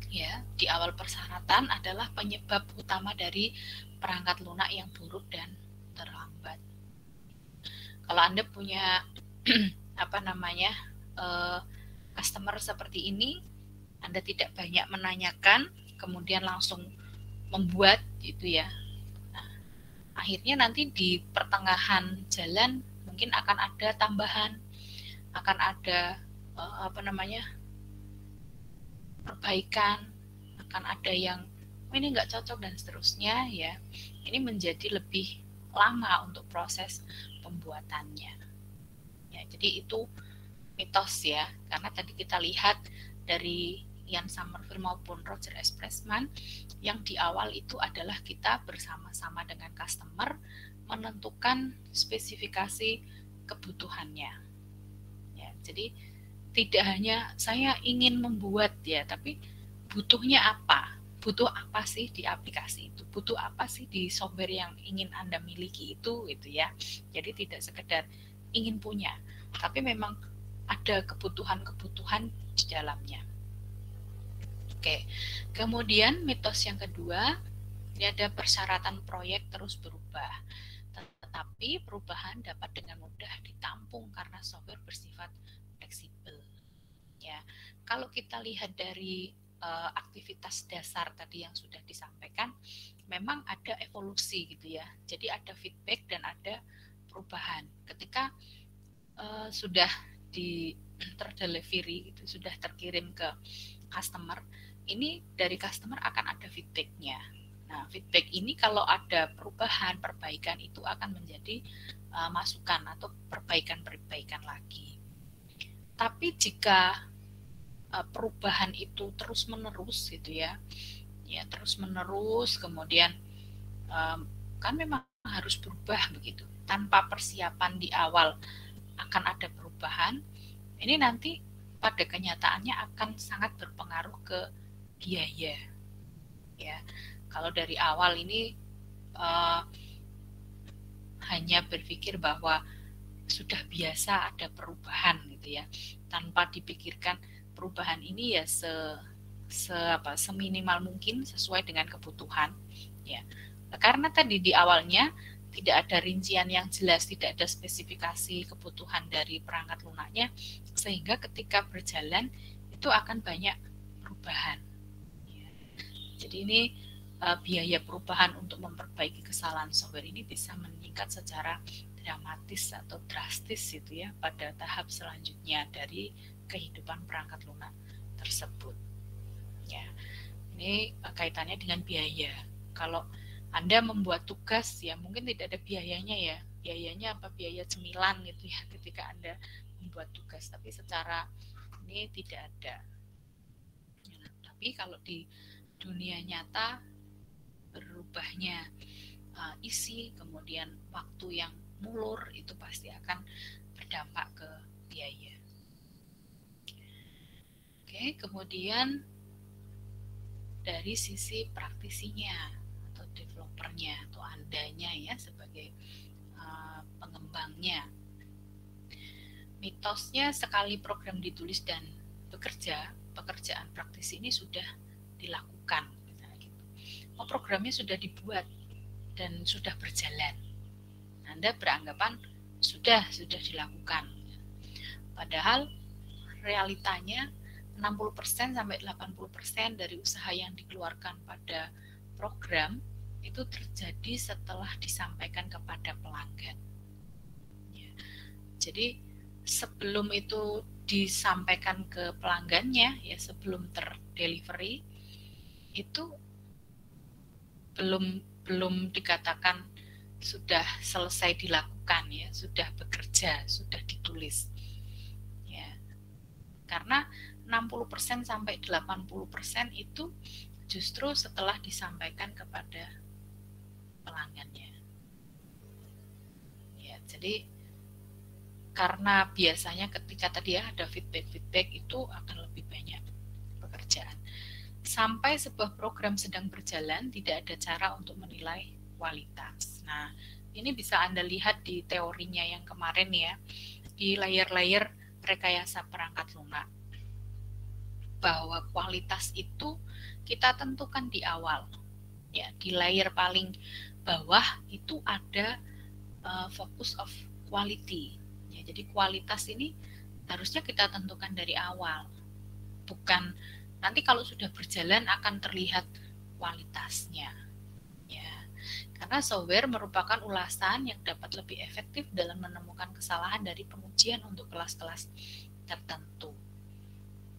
Speaker 4: ya, di awal persyaratan adalah penyebab utama dari perangkat lunak yang buruk dan terlambat. Kalau Anda punya customer seperti ini, Anda tidak banyak menanyakan, kemudian langsung membuat gitu ya. Nah, akhirnya nanti di pertengahan jalan mungkin akan ada tambahan, akan ada perbaikan, akan ada yang ini nggak cocok dan seterusnya ya. Ini menjadi lebih lama untuk proses pembuatannya. Ya, jadi itu mitos ya, karena tadi kita lihat dari Ian Somerville maupun Roger S. Pressman, yang di awal itu adalah kita bersama-sama dengan customer menentukan spesifikasi kebutuhannya. Ya, jadi tidak hanya saya ingin membuat ya, tapi butuhnya apa? Butuh apa sih di aplikasi itu? Butuh apa sih di software yang ingin Anda miliki itu gitu ya. Jadi tidak sekedar ingin punya, tapi memang ada kebutuhan-kebutuhan di dalamnya. Oke. Kemudian mitos yang kedua, ini ada persyaratan proyek terus berubah. Tetapi perubahan dapat dengan mudah ditampung karena software bersifat fleksibel. Ya, kalau kita lihat dari aktivitas dasar tadi yang sudah disampaikan, memang ada evolusi gitu ya. Jadi ada feedback dan ada perubahan. Ketika sudah terdelivery, itu sudah terkirim ke customer, ini dari customer akan ada feedbacknya. Nah, feedback ini kalau ada perubahan, perbaikan itu akan menjadi masukan atau perbaikan lagi. Tapi jika perubahan itu terus menerus gitu ya terus menerus, kemudian kan memang harus berubah begitu tanpa persiapan di awal akan ada perubahan, ini nanti pada kenyataannya akan sangat berpengaruh ke biaya ya. Kalau dari awal ini hanya berpikir bahwa sudah biasa ada perubahan gitu ya, tanpa dipikirkan perubahan ini ya seminimal mungkin sesuai dengan kebutuhan ya. Karena tadi di awalnya tidak ada rincian yang jelas, tidak ada spesifikasi kebutuhan dari perangkat lunaknya, sehingga ketika berjalan itu akan banyak perubahan. Jadi ini biaya perubahan untuk memperbaiki kesalahan software ini bisa meningkat secara dramatis atau drastis gitu ya pada tahap selanjutnya dari kehidupan perangkat lunak tersebut. Ya, ini kaitannya dengan biaya. Kalau Anda membuat tugas ya mungkin tidak ada biayanya ya. Biayanya apa? Biaya cemilan gitu ya ketika Anda membuat tugas, tapi secara ini tidak ada. Ya, tapi kalau di dunia nyata berubahnya isi, kemudian waktu yang mulur itu pasti akan berdampak ke biaya. Oke, kemudian dari sisi praktisinya atau developernya atau Andanya ya sebagai pengembangnya. Mitosnya sekali program ditulis dan bekerja, pekerjaan praktisi ini sudah dilakukan. Programnya sudah dibuat dan sudah berjalan. Anda beranggapan sudah dilakukan. Padahal realitanya 60% sampai 80% dari usaha yang dikeluarkan pada program itu terjadi setelah disampaikan kepada pelanggan. Ya. Jadi sebelum itu disampaikan ke pelanggannya, ya sebelum terdelivery itu belum dikatakan sudah selesai dilakukan ya, sudah bekerja, sudah ditulis. Ya. Karena 60% sampai 80% itu justru setelah disampaikan kepada pelanggannya. Ya, jadi karena biasanya ketika tadi ya ada feedback itu akan lebih banyak pekerjaan. Sampai sebuah program sedang berjalan, tidak ada cara untuk menilai kualitas. Nah, ini bisa Anda lihat di teorinya yang kemarin ya, di layer-layer rekayasa perangkat lunak. Bahwa kualitas itu kita tentukan di awal. Ya, di layer paling bawah itu ada focus of quality. Ya, jadi kualitas ini harusnya kita tentukan dari awal. Bukan nanti kalau sudah berjalan akan terlihat kualitasnya. Ya, karena software merupakan ulasan yang dapat lebih efektif dalam menemukan kesalahan dari pengujian untuk kelas-kelas tertentu.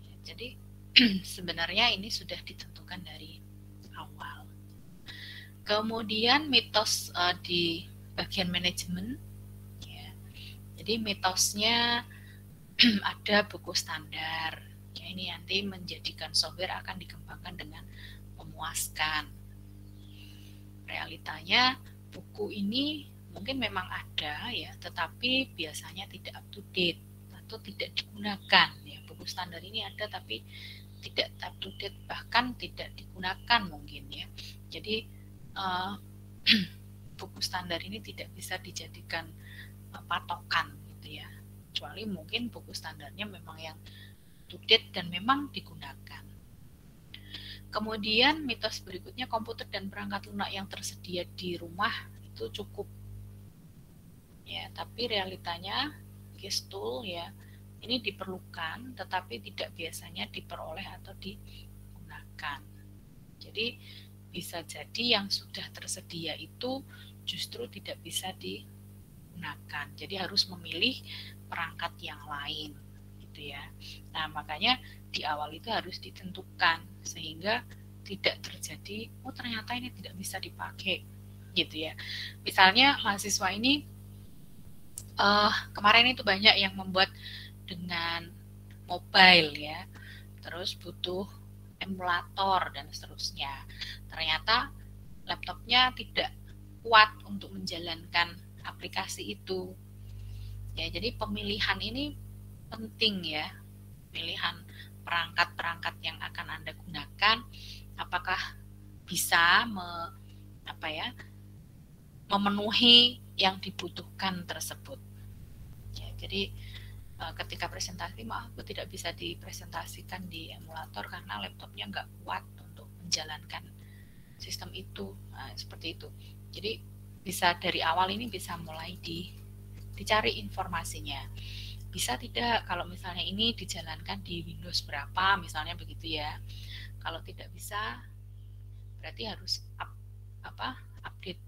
Speaker 4: Ya, jadi sebenarnya ini sudah ditentukan dari awal. Kemudian mitos di bagian manajemen. Ya, jadi mitosnya ada buku standar. Ini nanti menjadikan software akan dikembangkan dengan memuaskan. Realitanya buku ini mungkin memang ada ya, tetapi biasanya tidak up to date atau tidak digunakan ya. Buku standar ini ada tapi tidak up to date, bahkan tidak digunakan mungkin ya. Jadi buku standar ini tidak bisa dijadikan patokan gitu ya. Kecuali mungkin buku standarnya memang yang to date dan memang digunakan. Kemudian mitos berikutnya, komputer dan perangkat lunak yang tersedia di rumah itu cukup. Ya, tapi realitanya case tool ya ini diperlukan, tetapi tidak biasanya diperoleh atau digunakan. Jadi bisa jadi yang sudah tersedia itu justru tidak bisa digunakan. Jadi harus memilih perangkat yang lain. Ya. Nah, makanya di awal itu harus ditentukan sehingga tidak terjadi ternyata ini tidak bisa dipakai gitu ya. Misalnya mahasiswa ini kemarin itu banyak yang membuat dengan mobile ya, terus butuh emulator dan seterusnya. Ternyata laptopnya tidak kuat untuk menjalankan aplikasi itu. Ya, jadi pemilihan ini penting ya, pilihan perangkat-perangkat yang akan Anda gunakan, apakah bisa memenuhi yang dibutuhkan tersebut. Ya, jadi ketika presentasi, maaf Bu tidak bisa dipresentasikan di emulator karena laptopnya nggak kuat untuk menjalankan sistem itu. Nah, seperti itu. Jadi bisa dari awal ini bisa mulai dicari informasinya. Bisa tidak kalau misalnya ini dijalankan di Windows berapa misalnya begitu ya. Kalau tidak bisa berarti harus update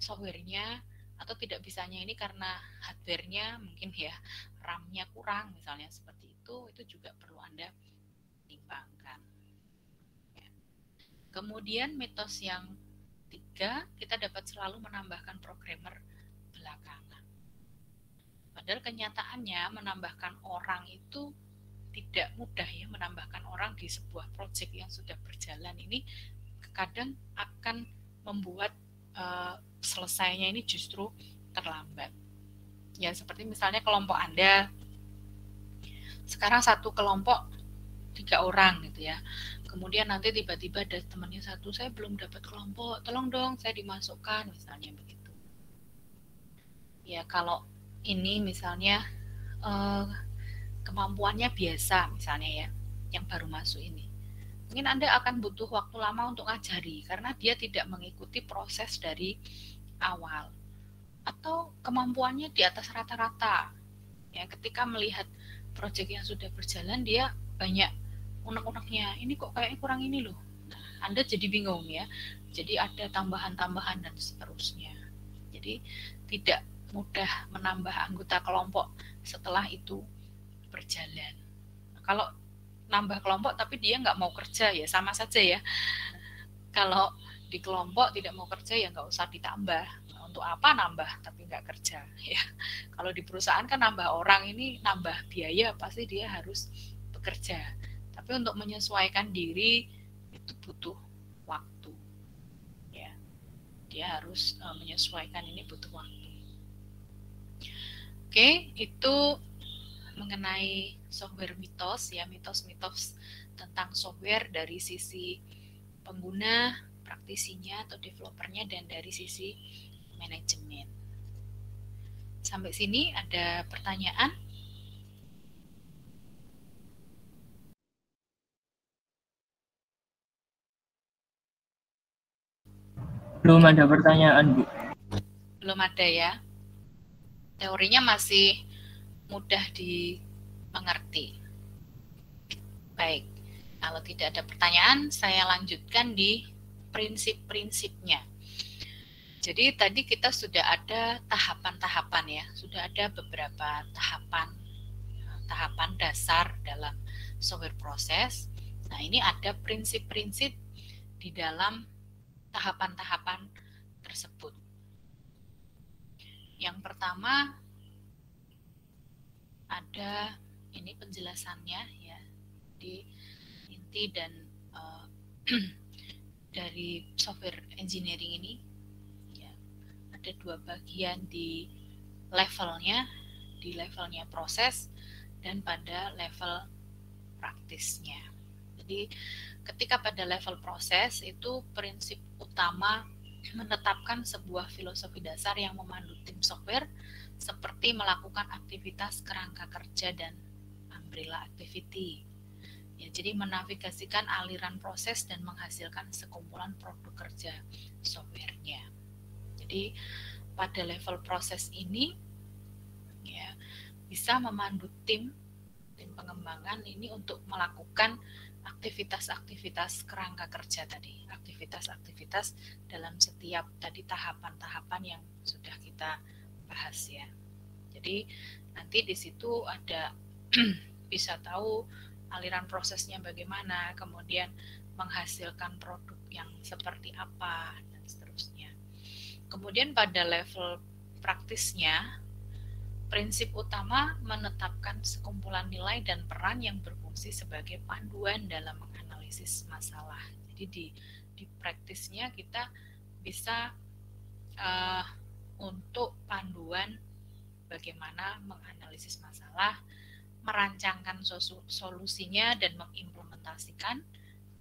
Speaker 4: softwarenya, atau tidak bisanya ini karena hardwarenya mungkin ya RAM-nya kurang misalnya seperti itu juga perlu Anda pertimbangkan. Ya. Kemudian mitos yang 3, kita dapat selalu menambahkan programmer belakangan. Padahal kenyataannya menambahkan orang itu tidak mudah ya, menambahkan orang di sebuah proyek yang sudah berjalan ini kadang akan membuat selesainya ini justru terlambat. Ya seperti misalnya kelompok Anda sekarang satu kelompok 3 orang gitu ya. Kemudian nanti tiba-tiba ada temannya satu, saya belum dapat kelompok, tolong dong saya dimasukkan misalnya begitu. Ya kalau ini misalnya kemampuannya biasa misalnya ya, yang baru masuk ini. Mungkin Anda akan butuh waktu lama untuk ngajari karena dia tidak mengikuti proses dari awal. Atau kemampuannya di atas rata-rata. Ya, ketika melihat proyek yang sudah berjalan dia banyak unek-uneknya. Ini kok kayaknya kurang ini loh. Nah, Anda jadi bingung ya. Jadi ada tambahan-tambahan dan seterusnya. Jadi tidak mudah menambah anggota kelompok setelah itu berjalan. Nah, kalau nambah kelompok tapi dia nggak mau kerja ya sama saja ya. Kalau di kelompok tidak mau kerja ya nggak usah ditambah. Nah, untuk apa nambah tapi nggak kerja ya. Kalau di perusahaan kan nambah orang ini nambah biaya, pasti dia harus bekerja. Tapi untuk menyesuaikan diri itu butuh waktu ya. Dia harus menyesuaikan ini butuh waktu. Oke, itu mengenai software mitos ya, mitos-mitos tentang software dari sisi pengguna, praktisinya atau developernya, dan dari sisi manajemen. Sampai sini ada pertanyaan?
Speaker 5: Belum ada pertanyaan, Bu.
Speaker 4: Belum ada ya. Teorinya masih mudah dimengerti. Baik, kalau tidak ada pertanyaan, saya lanjutkan di prinsip-prinsipnya. Jadi tadi kita sudah ada tahapan-tahapan ya, sudah ada beberapa tahapan dasar dalam software proses. Nah, ini ada prinsip-prinsip di dalam tahapan-tahapan tersebut. Yang pertama ada ini penjelasannya ya di inti dan dari software engineering ini ya, ada 2 bagian di levelnya proses dan pada level praktisnya. Jadi ketika pada level proses itu prinsip utama menetapkan sebuah filosofi dasar yang memandu tim software seperti melakukan aktivitas kerangka kerja dan umbrella activity. Ya, jadi menavigasikan aliran proses dan menghasilkan sekumpulan produk kerja softwarenya. Jadi pada level proses ini ya bisa memandu tim pengembangan ini untuk melakukan aktivitas-aktivitas kerangka kerja tadi, aktivitas-aktivitas dalam setiap tadi tahapan-tahapan yang sudah kita bahas ya. Jadi nanti di situ ada bisa tahu aliran prosesnya bagaimana, kemudian menghasilkan produk yang seperti apa dan seterusnya. Kemudian pada level praktisnya, prinsip utama menetapkan sekumpulan nilai dan peran yang berfungsi sebagai panduan dalam menganalisis masalah. Jadi di praktisnya kita bisa untuk panduan bagaimana menganalisis masalah, merancangkan solusinya dan mengimplementasikan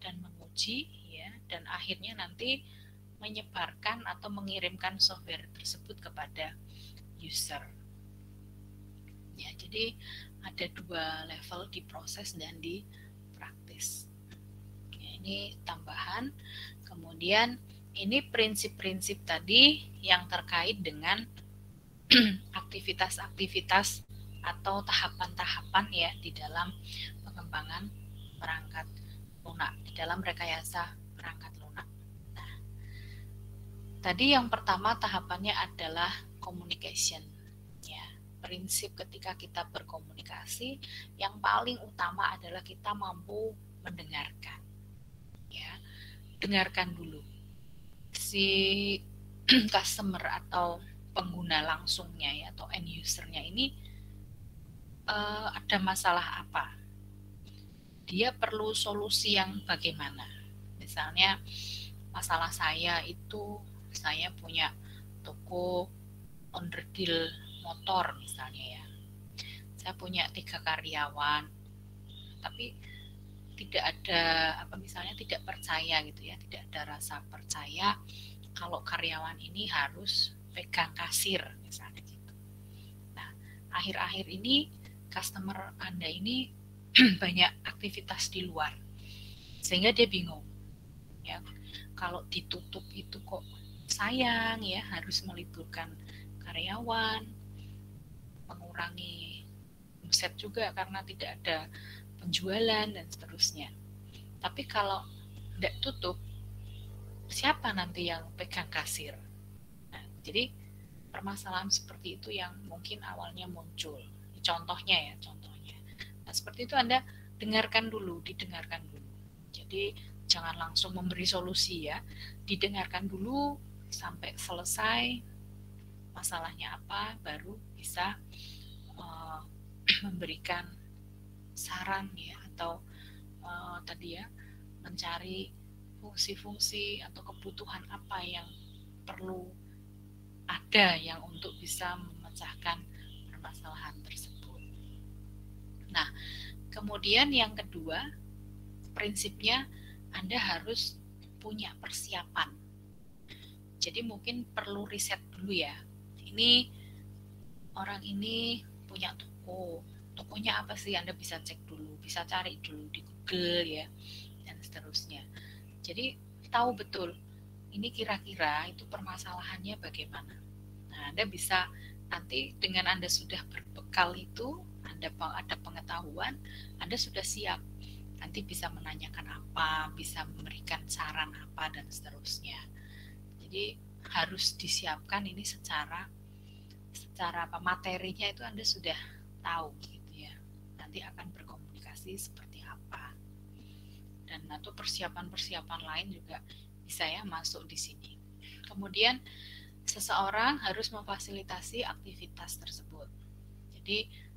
Speaker 4: dan menguji ya, dan akhirnya nanti menyebarkan atau mengirimkan software tersebut kepada user. Ya, jadi ada 2 level di proses dan di praktis. Ya, ini tambahan. Kemudian ini prinsip-prinsip tadi yang terkait dengan aktivitas-aktivitas atau tahapan-tahapan ya di dalam pengembangan perangkat lunak, di dalam rekayasa perangkat lunak. Nah, tadi yang pertama tahapannya adalah communication. Ya, prinsip ketika kita berkomunikasi yang paling utama adalah kita mampu mendengarkan. Ya, dengarkan dulu si customer atau pengguna langsungnya ya atau end usernya ini ada masalah apa, dia perlu solusi yang bagaimana. Misalnya masalah saya itu, saya punya toko onderdil motor misalnya ya, saya punya 3 karyawan tapi tidak ada misalnya tidak percaya gitu ya, tidak ada rasa percaya kalau karyawan ini harus pegang kasir misalnya gitu. Nah, akhir-akhir ini customer Anda ini banyak aktivitas di luar sehingga dia bingung ya, kalau ditutup itu kok sayang ya, harus meliburkan karyawan, mengurangi omset juga karena tidak ada penjualan dan seterusnya. Tapi kalau tidak tutup, siapa nanti yang pegang kasir? Nah, jadi permasalahan seperti itu yang mungkin awalnya muncul. Contohnya. Nah, seperti itu Anda didengarkan dulu. Jadi jangan langsung memberi solusi ya, didengarkan dulu sampai selesai masalahnya apa, baru bisa memberikan saran ya, atau tadi ya, mencari fungsi-fungsi atau kebutuhan apa yang perlu ada yang untuk bisa memecahkan permasalahan tersebut. Nah, kemudian yang kedua, prinsipnya Anda harus punya persiapan. Jadi mungkin perlu riset dulu ya. Ini orang ini punya tokonya apa sih, Anda bisa cek dulu, bisa cari dulu di Google ya, dan seterusnya. Jadi tahu betul ini kira-kira itu permasalahannya bagaimana. Nah, Anda bisa nanti dengan Anda sudah berbekal itu, Anda ada pengetahuan, Anda sudah siap. Nanti bisa menanyakan apa, bisa memberikan saran apa, dan seterusnya. Jadi harus disiapkan ini secara materinya itu Anda sudah tahu gitu ya. Nanti akan berkomunikasi seperti apa. Dan atau persiapan-persiapan lain juga bisa ya masuk di sini. Kemudian seseorang harus memfasilitasi aktivitas tersebut. Jadi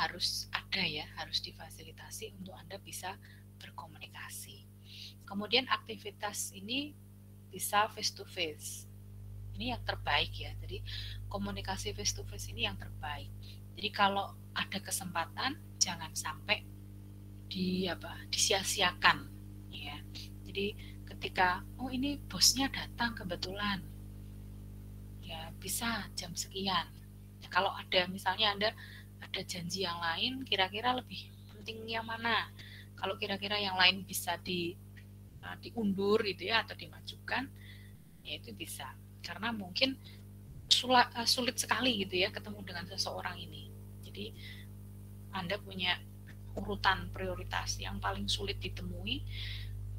Speaker 4: harus ada ya, harus difasilitasi untuk Anda bisa berkomunikasi. Kemudian aktivitas ini bisa face to face. Ini yang terbaik ya. Jadi komunikasi face to face ini yang terbaik. Jadi kalau ada kesempatan jangan sampai disia-siakan ya. Jadi ketika ini bosnya datang kebetulan ya, bisa jam sekian. Ya, kalau ada misalnya Anda ada janji yang lain, kira-kira lebih penting yang mana? Kalau kira-kira yang lain bisa diundur gitu ya, atau dimajukan, ya itu bisa. Karena mungkin sulit sekali gitu ya ketemu dengan seseorang ini. Jadi Anda punya urutan prioritas yang paling sulit ditemui,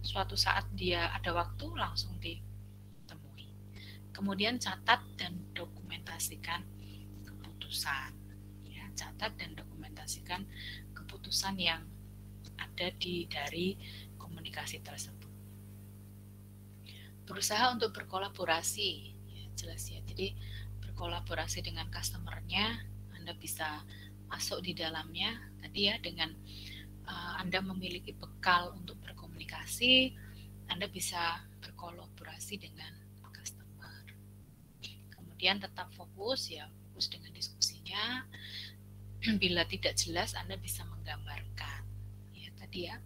Speaker 4: suatu saat dia ada waktu langsung ditemui. Kemudian catat dan dokumentasikan keputusan. Catat dan dokumentasikan keputusan yang ada dari komunikasi tersebut. Berusaha untuk berkolaborasi, ya, jelas ya. Jadi berkolaborasi dengan customer-nya, Anda bisa masuk di dalamnya. Tadi ya, dengan Anda memiliki bekal untuk berkomunikasi, Anda bisa berkolaborasi dengan customer. Kemudian tetap fokus dengan diskusinya. Bila tidak jelas, Anda bisa menggambarkan. Ya, tadi ya,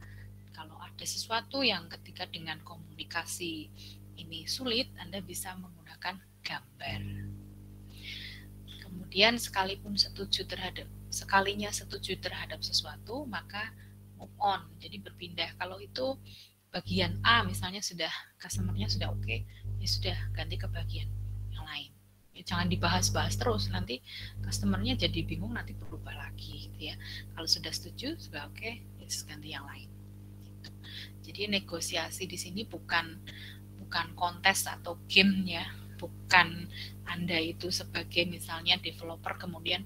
Speaker 4: kalau ada sesuatu yang ketika dengan komunikasi ini sulit, Anda bisa menggunakan gambar. Kemudian sekalipun sekalinya setuju terhadap sesuatu, maka move on, jadi berpindah. Kalau itu bagian A misalnya sudah, customernya sudah oke, ya sudah ganti ke bagian yang lain. Ya, jangan dibahas-bahas terus, nanti customernya jadi bingung, nanti berubah lagi gitu ya. Kalau sudah setuju, sudah oke, ya ganti yang lain. Gitu. Jadi negosiasi di sini bukan kontes atau game ya, bukan Anda itu sebagai misalnya developer kemudian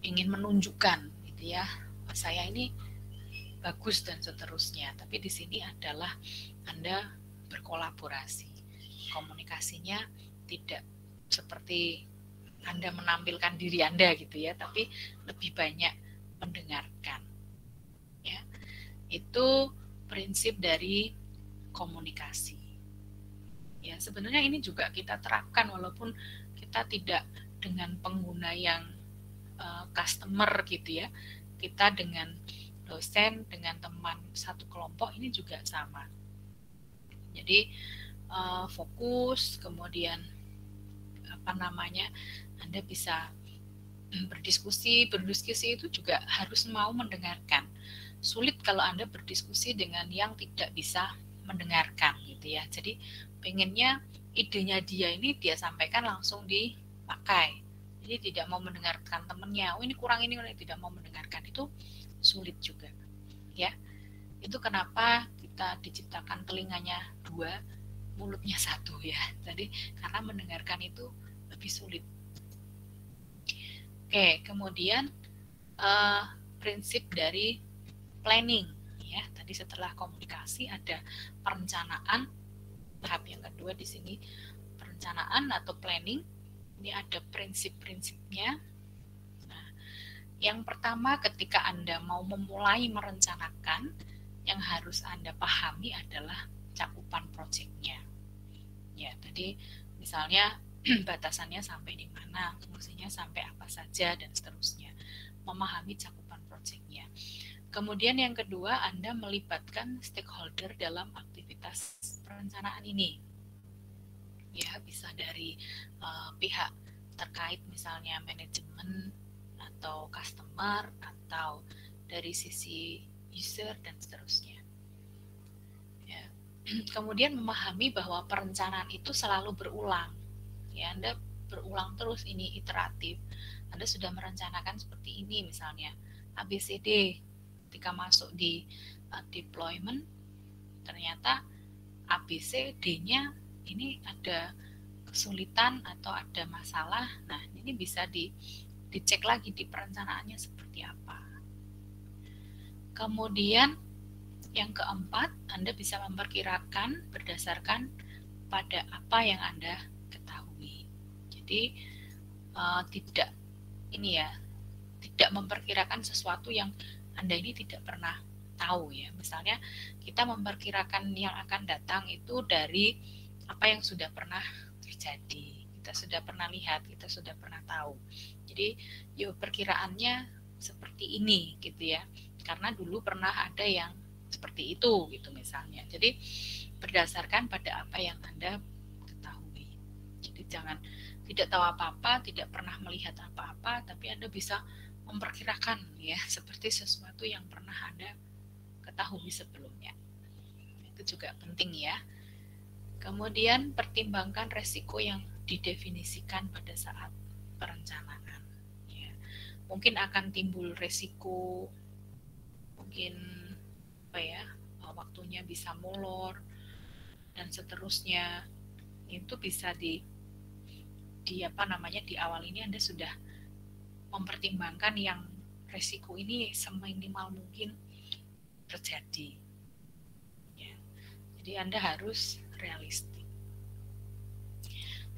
Speaker 4: ingin menunjukkan gitu ya, saya ini bagus dan seterusnya. Tapi di sini adalah Anda berkolaborasi. Komunikasinya tidak seperti Anda menampilkan diri Anda gitu ya, tapi lebih banyak mendengarkan. Ya. Itu prinsip dari komunikasi. Ya, sebenarnya ini juga kita terapkan walaupun kita tidak dengan pengguna yang customer gitu ya. Kita dengan dosen, dengan teman satu kelompok ini juga sama. Jadi fokus, kemudian Anda bisa berdiskusi itu juga harus mau mendengarkan. Sulit kalau Anda berdiskusi dengan yang tidak bisa mendengarkan gitu ya. Jadi pengennya idenya dia ini dia sampaikan langsung dipakai. Jadi tidak mau mendengarkan temannya. Oh ini kurang ini, tidak mau mendengarkan, itu sulit juga ya. Itu kenapa kita diciptakan telinganya 2, mulutnya 1 ya. Jadi karena mendengarkan itu lebih sulit. Oke, kemudian prinsip dari planning ya. Tadi setelah komunikasi ada perencanaan. Tahap yang kedua di sini perencanaan atau planning. Ini ada prinsip-prinsipnya. Nah, yang pertama ketika Anda mau memulai merencanakan, yang harus Anda pahami adalah cakupan proyeknya. Ya, tadi misalnya batasannya sampai di mana, fungsinya sampai apa saja dan seterusnya. Memahami cakupan proyeknya. Kemudian yang kedua, Anda melibatkan stakeholder dalam aktivitas perencanaan ini. Ya, bisa dari pihak terkait misalnya manajemen atau customer atau dari sisi user dan seterusnya. Ya. Kemudian memahami bahwa perencanaan itu selalu berulang. Ya, Anda berulang terus, ini iteratif. Anda sudah merencanakan seperti ini misalnya ABCD, ketika masuk di deployment ternyata ABCD-nya ini ada kesulitan atau ada masalah. Nah, ini bisa dicek lagi di perencanaannya seperti apa. Kemudian yang keempat, Anda bisa memperkirakan berdasarkan pada apa yang Anda ketahui. Jadi tidak memperkirakan sesuatu yang Anda ini tidak pernah tahu ya. Misalnya kita memperkirakan yang akan datang itu dari apa yang sudah pernah terjadi, kita sudah pernah lihat, kita sudah pernah tahu. Jadi perkiraannya seperti ini gitu ya, karena dulu pernah ada yang seperti itu gitu misalnya. Jadi berdasarkan pada apa yang Anda ketahui. Jadi jangan tidak tahu apa-apa, tidak pernah melihat apa-apa, tapi Anda bisa memperkirakan ya seperti sesuatu yang pernah Anda ketahui sebelumnya. Itu juga penting ya. Kemudian pertimbangkan resiko yang didefinisikan pada saat perencanaan. Ya. Mungkin akan timbul resiko, mungkin waktunya bisa molor dan seterusnya. Itu bisa di awal ini Anda sudah mempertimbangkan yang resiko ini seminimal mungkin terjadi. Ya. Jadi Anda harus realistik.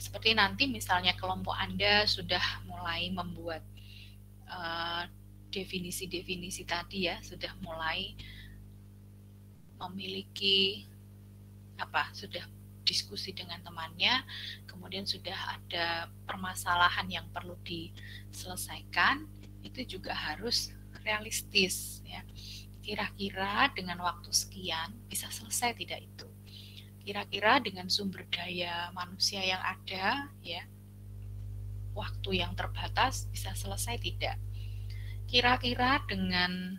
Speaker 4: Seperti nanti misalnya kelompok Anda sudah mulai membuat definisi-definisi tadi ya, sudah mulai memiliki sudah diskusi dengan temannya, kemudian sudah ada permasalahan yang perlu diselesaikan, itu juga harus realistis ya. Kira-kira dengan waktu sekian bisa selesai tidak itu? Kira-kira dengan sumber daya manusia yang ada ya, waktu yang terbatas bisa selesai tidak? kira-kira dengan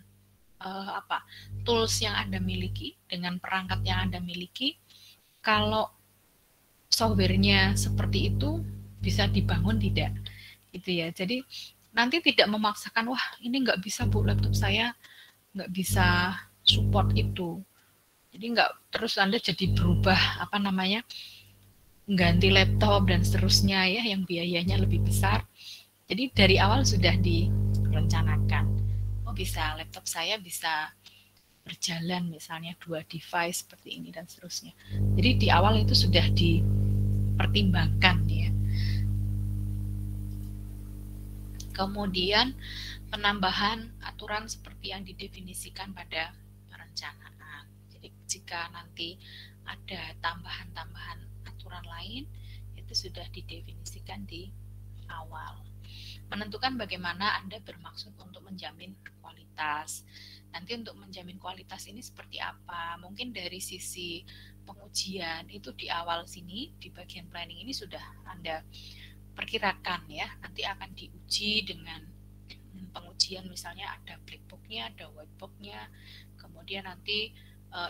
Speaker 4: tools yang Anda miliki, dengan perangkat yang Anda miliki, kalau softwarenya seperti itu bisa dibangun tidak, gitu ya. Jadi nanti tidak memaksakan, wah ini nggak bisa Bu, laptop saya nggak bisa support itu. Jadi nggak terus Anda jadi berubah ganti laptop dan seterusnya ya, yang biayanya lebih besar. Jadi dari awal sudah direncanakan, oh bisa laptop saya bisa berjalan misalnya 2 device seperti ini dan seterusnya. Jadi di awal itu sudah dipertimbangkan ya. Kemudian penambahan aturan seperti yang didefinisikan pada perencanaan. Jadi jika nanti ada tambahan-tambahan aturan lain, itu sudah didefinisikan di awal. Menentukan bagaimana Anda bermaksud untuk menjamin kualitas. Nanti untuk menjamin kualitas ini seperti apa? Mungkin dari sisi pengujian itu di awal sini, di bagian planning ini sudah Anda perkirakan ya. Nanti akan diuji dengan pengujian, misalnya ada black box-nya, ada white box-nya. Kemudian nanti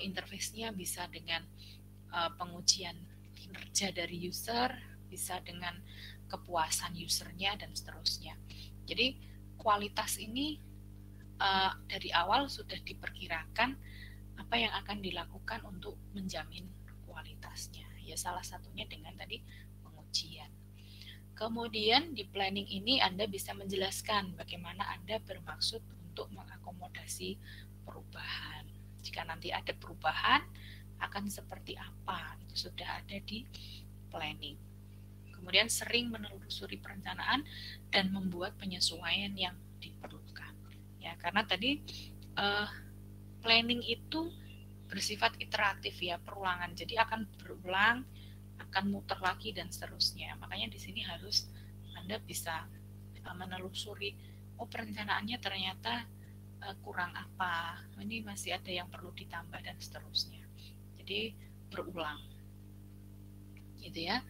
Speaker 4: interface-nya bisa dengan pengujian kinerja dari user, bisa dengan kepuasan usernya dan seterusnya. Jadi kualitas ini dari awal sudah diperkirakan apa yang akan dilakukan untuk menjamin kualitasnya. Ya salah satunya dengan tadi pengujian. Kemudian di planning ini Anda bisa menjelaskan bagaimana Anda bermaksud untuk mengakomodasi perubahan. Jika nanti ada perubahan akan seperti apa, itu sudah ada di planning. Kemudian sering menelusuri perencanaan dan membuat penyesuaian yang diperlukan. Ya, karena tadi planning itu bersifat iteratif ya, perulangan. Jadi akan berulang, akan muter lagi dan seterusnya. Makanya di sini harus Anda bisa menelusuri, oh perencanaannya ternyata kurang apa, ini masih ada yang perlu ditambah dan seterusnya. Jadi berulang. Gitu ya.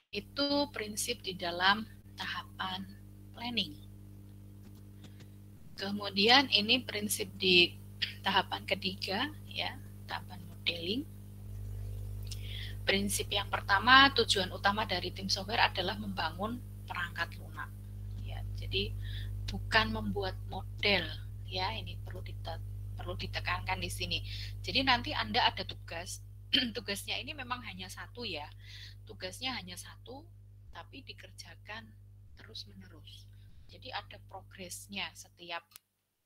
Speaker 4: Itu prinsip di dalam tahapan planning. Kemudian ini prinsip di tahapan ketiga ya, tahapan modeling. Prinsip yang pertama, tujuan utama dari tim software adalah membangun perangkat lunak. Ya, jadi bukan membuat model ya, ini perlu ditekankan di sini. Jadi nanti Anda ada tugas, tugasnya ini memang hanya satu ya. Tugasnya hanya satu, tapi dikerjakan terus-menerus. Jadi ada progresnya setiap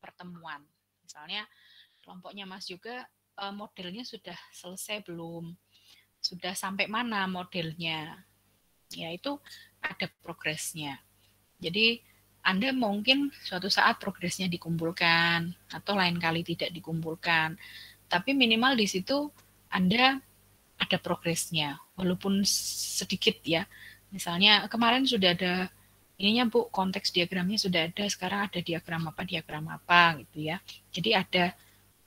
Speaker 4: pertemuan. Misalnya kelompoknya Mas juga modelnya sudah selesai belum? Sudah sampai mana modelnya? Ya itu ada progresnya. Jadi Anda mungkin suatu saat progresnya dikumpulkan atau lain kali tidak dikumpulkan. Tapi minimal di situ Anda ada progresnya, walaupun sedikit ya. Misalnya kemarin sudah ada ininya Bu, konteks diagramnya sudah ada, sekarang ada diagram apa gitu ya. Jadi ada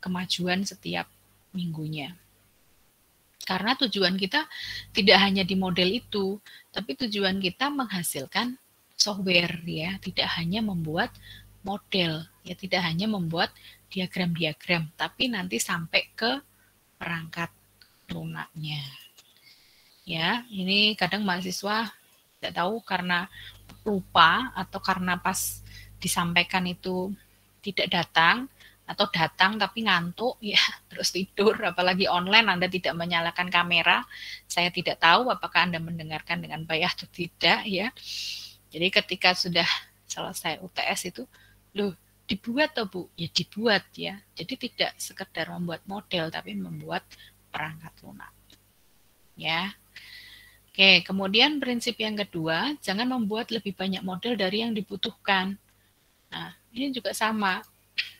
Speaker 4: kemajuan setiap minggunya. Karena tujuan kita tidak hanya di model itu, tapi tujuan kita menghasilkan software ya, tidak hanya membuat model, ya tidak hanya membuat diagram-diagram, tapi nanti sampai ke perangkat lunaknya. Ya, ini kadang mahasiswa tidak tahu karena lupa atau karena pas disampaikan itu tidak datang atau datang tapi ngantuk ya, terus tidur, apalagi online Anda tidak menyalakan kamera. Saya tidak tahu apakah Anda mendengarkan dengan baik atau tidak ya. Jadi ketika sudah selesai UTS itu, loh dibuat toh Bu? Ya dibuat ya. Jadi tidak sekedar membuat model tapi membuat perangkat lunak. Ya. Oke, kemudian prinsip yang kedua, jangan membuat lebih banyak model dari yang dibutuhkan. Nah, ini juga sama.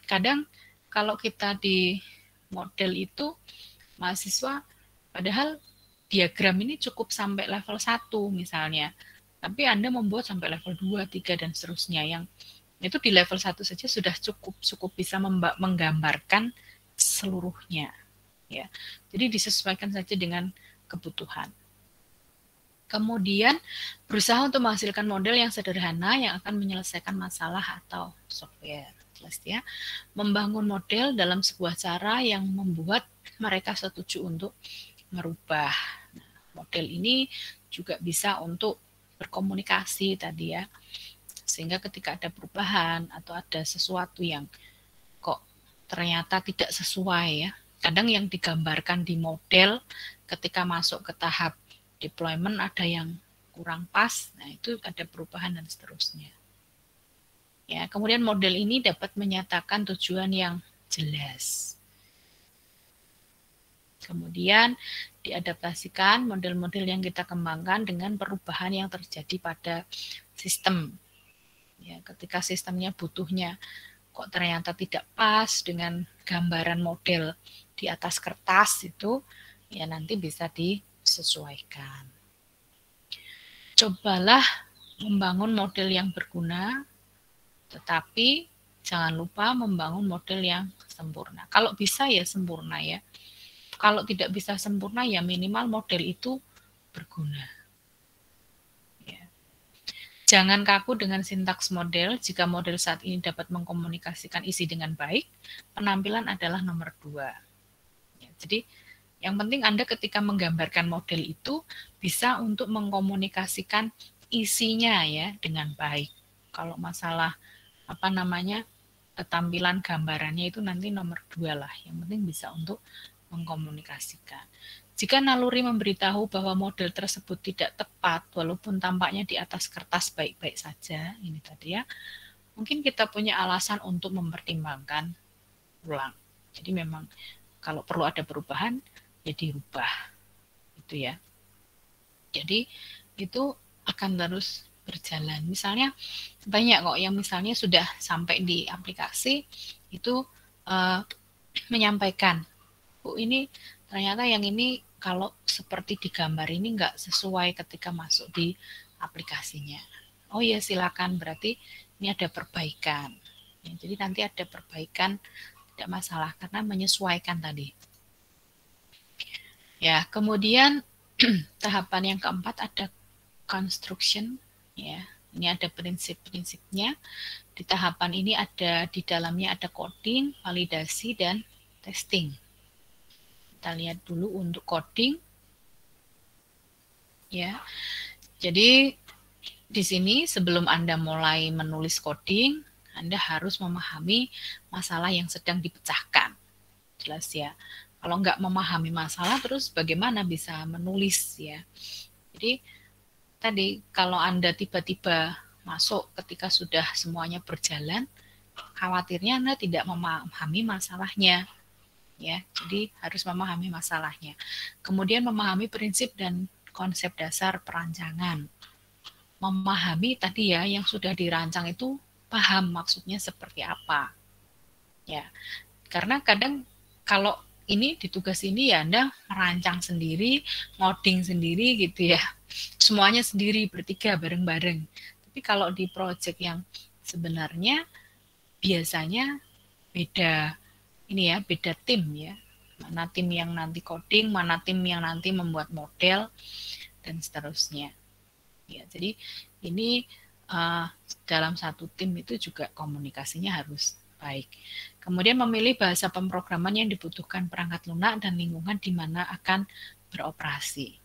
Speaker 4: Kadang kalau kita di model itu, mahasiswa, padahal diagram ini cukup sampai level 1 misalnya. Tapi Anda membuat sampai level 2, 3, dan seterusnya. Yang itu di level 1 saja sudah cukup bisa menggambarkan seluruhnya. Ya. Jadi disesuaikan saja dengan kebutuhan. Kemudian berusaha untuk menghasilkan model yang sederhana yang akan menyelesaikan masalah atau software. Jelas ya. Membangun model dalam sebuah cara yang membuat mereka setuju untuk merubah. Model ini juga bisa untuk berkomunikasi tadi ya. Sehingga ketika ada perubahan atau ada sesuatu yang kok ternyata tidak sesuai ya. Kadang yang digambarkan di model ketika masuk ke tahap deployment ada yang kurang pas, nah itu ada perubahan dan seterusnya. Ya, kemudian model ini dapat menyatakan tujuan yang jelas. Kemudian diadaptasikan model-model yang kita kembangkan dengan perubahan yang terjadi pada sistem. Ya, ketika sistemnya butuhnya kok ternyata tidak pas dengan gambaran model di atas kertas itu, ya nanti bisa disesuaikan. Cobalah membangun model yang berguna, tetapi jangan lupa membangun model yang sempurna. Kalau bisa ya sempurna ya. Kalau tidak bisa sempurna ya minimal model itu berguna. Ya. Jangan kaku dengan sintaks model. Jika model saat ini dapat mengkomunikasikan isi dengan baik, penampilan adalah nomor 2. Ya, jadi yang penting Anda ketika menggambarkan model itu bisa untuk mengkomunikasikan isinya ya dengan baik. Kalau masalah tampilan gambarannya itu nanti nomor 2 lah. Yang penting bisa untuk mengkomunikasikan. Jika naluri memberitahu bahwa model tersebut tidak tepat, walaupun tampaknya di atas kertas baik-baik saja, ini tadi ya, mungkin kita punya alasan untuk mempertimbangkan ulang. Jadi memang kalau perlu ada perubahan, ya dirubah. Itu ya. Jadi itu akan terus berjalan. Misalnya banyak kok yang misalnya sudah sampai di aplikasi, itu menyampaikan, Bu, ini ternyata yang ini kalau seperti di gambar ini nggak sesuai ketika masuk di aplikasinya. Oh ya silakan, berarti ini ada perbaikan. Ya, jadi nanti ada perbaikan, tidak masalah karena menyesuaikan tadi. Ya, kemudian tahapan yang keempat ada construction. Ya, ini ada prinsip-prinsipnya. Di tahapan ini ada di dalamnya ada coding, validasi, dan testing. Kita lihat dulu untuk coding. Ya. Jadi di sini sebelum Anda mulai menulis coding, Anda harus memahami masalah yang sedang dipecahkan. Jelas ya. Kalau nggak memahami masalah, terus bagaimana bisa menulis ya. Jadi tadi kalau Anda tiba-tiba masuk ketika sudah semuanya berjalan, khawatirnya Anda tidak memahami masalahnya. Ya, jadi harus memahami masalahnya. Kemudian memahami prinsip dan konsep dasar perancangan. Memahami tadi ya yang sudah dirancang itu paham maksudnya seperti apa. Ya. Karena kadang kalau ini di tugas ini ya Anda merancang sendiri, ngoding sendiri gitu ya. Semuanya sendiri bertiga bareng-bareng. Tapi kalau di project yang sebenarnya biasanya beda ini ya, beda tim ya. Mana tim yang nanti coding, mana tim yang nanti membuat model, dan seterusnya. Ya, jadi ini dalam satu tim itu juga komunikasinya harus baik. Kemudian memilih bahasa pemrograman yang dibutuhkan perangkat lunak dan lingkungan di mana akan beroperasi.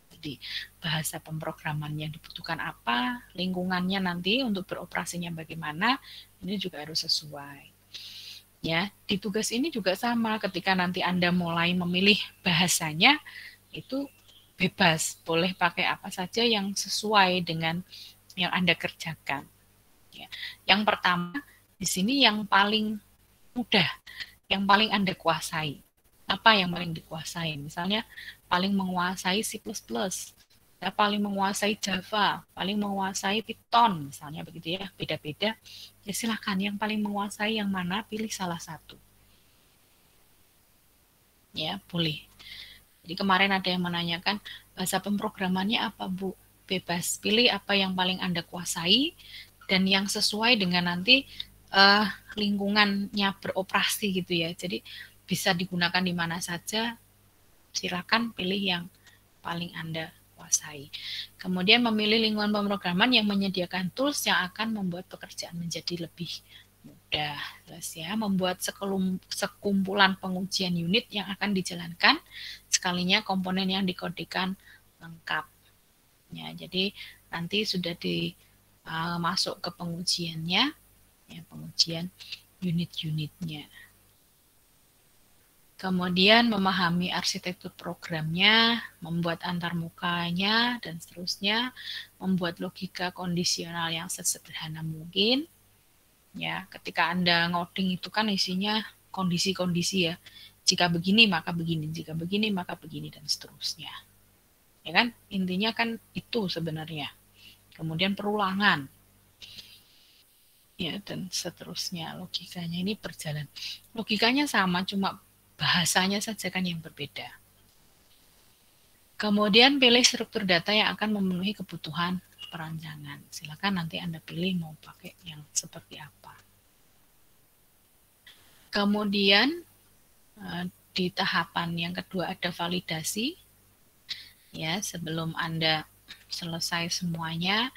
Speaker 4: Jadi bahasa pemrograman yang dibutuhkan apa, lingkungannya nanti untuk beroperasinya bagaimana, ini juga harus sesuai. Ya, di tugas ini juga sama, ketika nanti Anda mulai memilih bahasanya, itu bebas, boleh pakai apa saja yang sesuai dengan yang Anda kerjakan. Ya. Yang pertama, di sini yang paling mudah, yang paling Anda kuasai. Apa yang paling dikuasai? Misalnya, paling menguasai C++, ya, paling menguasai Java, paling menguasai Python, misalnya begitu ya, beda-beda. Ya silakan yang paling menguasai yang mana, pilih salah satu. Ya, boleh. Jadi kemarin ada yang menanyakan, bahasa pemrogramannya apa, Bu? Bebas, pilih apa yang paling Anda kuasai, dan yang sesuai dengan nanti lingkungannya beroperasi gitu ya. Jadi bisa digunakan di mana saja, silakan pilih yang paling Anda kuasai. Kemudian memilih lingkungan pemrograman yang menyediakan tools yang akan membuat pekerjaan menjadi lebih mudah. Sudah jelas ya, membuat sekumpulan pengujian unit yang akan dijalankan, sekalinya komponen yang dikodekan lengkap. Ya, jadi nanti sudah masuk ke pengujiannya, ya, pengujian unit-unitnya. Kemudian memahami arsitektur programnya, membuat antarmukanya, dan seterusnya, membuat logika kondisional yang sesederhana mungkin. Ya, ketika Anda ngoding itu kan isinya kondisi-kondisi ya. Jika begini maka begini, jika begini maka begini, dan seterusnya. Ya kan? Intinya kan itu sebenarnya. Kemudian perulangan. Ya, dan seterusnya. Logikanya ini berjalan. Logikanya sama, cuma bahasanya saja kan yang berbeda. Kemudian pilih struktur data yang akan memenuhi kebutuhan perancangan. Silakan nanti Anda pilih mau pakai yang seperti apa. Kemudian di tahapan yang kedua ada validasi. Ya, sebelum Anda selesai semuanya,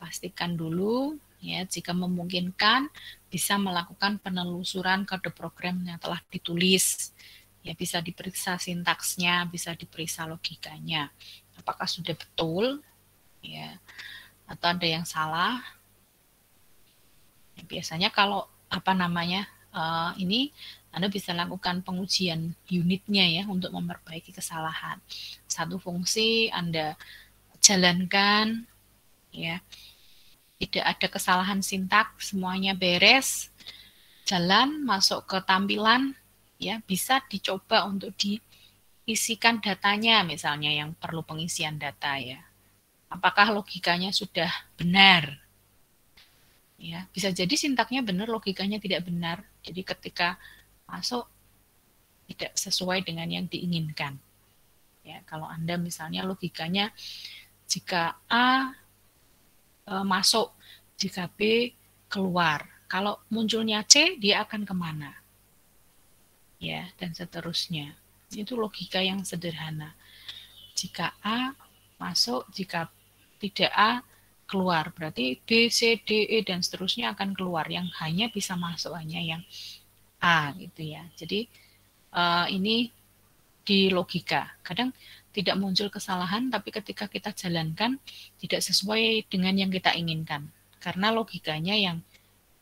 Speaker 4: pastikan dulu ya, jika memungkinkan bisa melakukan penelusuran kode program yang telah ditulis. Ya, bisa diperiksa sintaksnya, bisa diperiksa logikanya. Apakah sudah betul? Ya, atau ada yang salah? Ya, biasanya kalau ini Anda bisa lakukan pengujian unitnya ya untuk memperbaiki kesalahan. Satu fungsi Anda jalankan, ya, tidak ada kesalahan sintaks, semuanya beres, jalan, masuk ke tampilan, ya, bisa dicoba untuk diisikan datanya, misalnya yang perlu pengisian data ya. Apakah logikanya sudah benar? Ya, bisa jadi sintaknya benar, logikanya tidak benar. Jadi ketika masuk tidak sesuai dengan yang diinginkan. Ya, kalau Anda misalnya logikanya jika A masuk, jika B keluar. Kalau munculnya C, dia akan kemana? Ya, dan seterusnya. Itu logika yang sederhana. Jika A masuk, jika tidak A keluar. Berarti B, C, D, E, dan seterusnya akan keluar. Yang hanya bisa masuk hanya yang A gitu ya. Jadi ini di logika. Kadang tidak muncul kesalahan, tapi ketika kita jalankan tidak sesuai dengan yang kita inginkan. Karena logikanya yang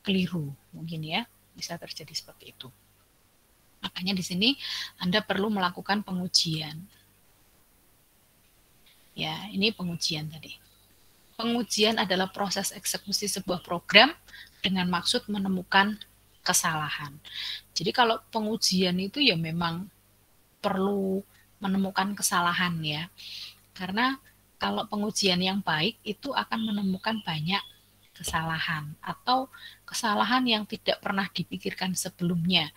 Speaker 4: keliru mungkin ya. Bisa terjadi seperti itu. Makanya di sini Anda perlu melakukan pengujian. Ya, ini pengujian tadi. Pengujian adalah proses eksekusi sebuah program dengan maksud menemukan kesalahan. Jadi kalau pengujian itu ya memang perlu menemukan kesalahan ya. Karena kalau pengujian yang baik itu akan menemukan banyak kesalahan atau kesalahan yang tidak pernah dipikirkan sebelumnya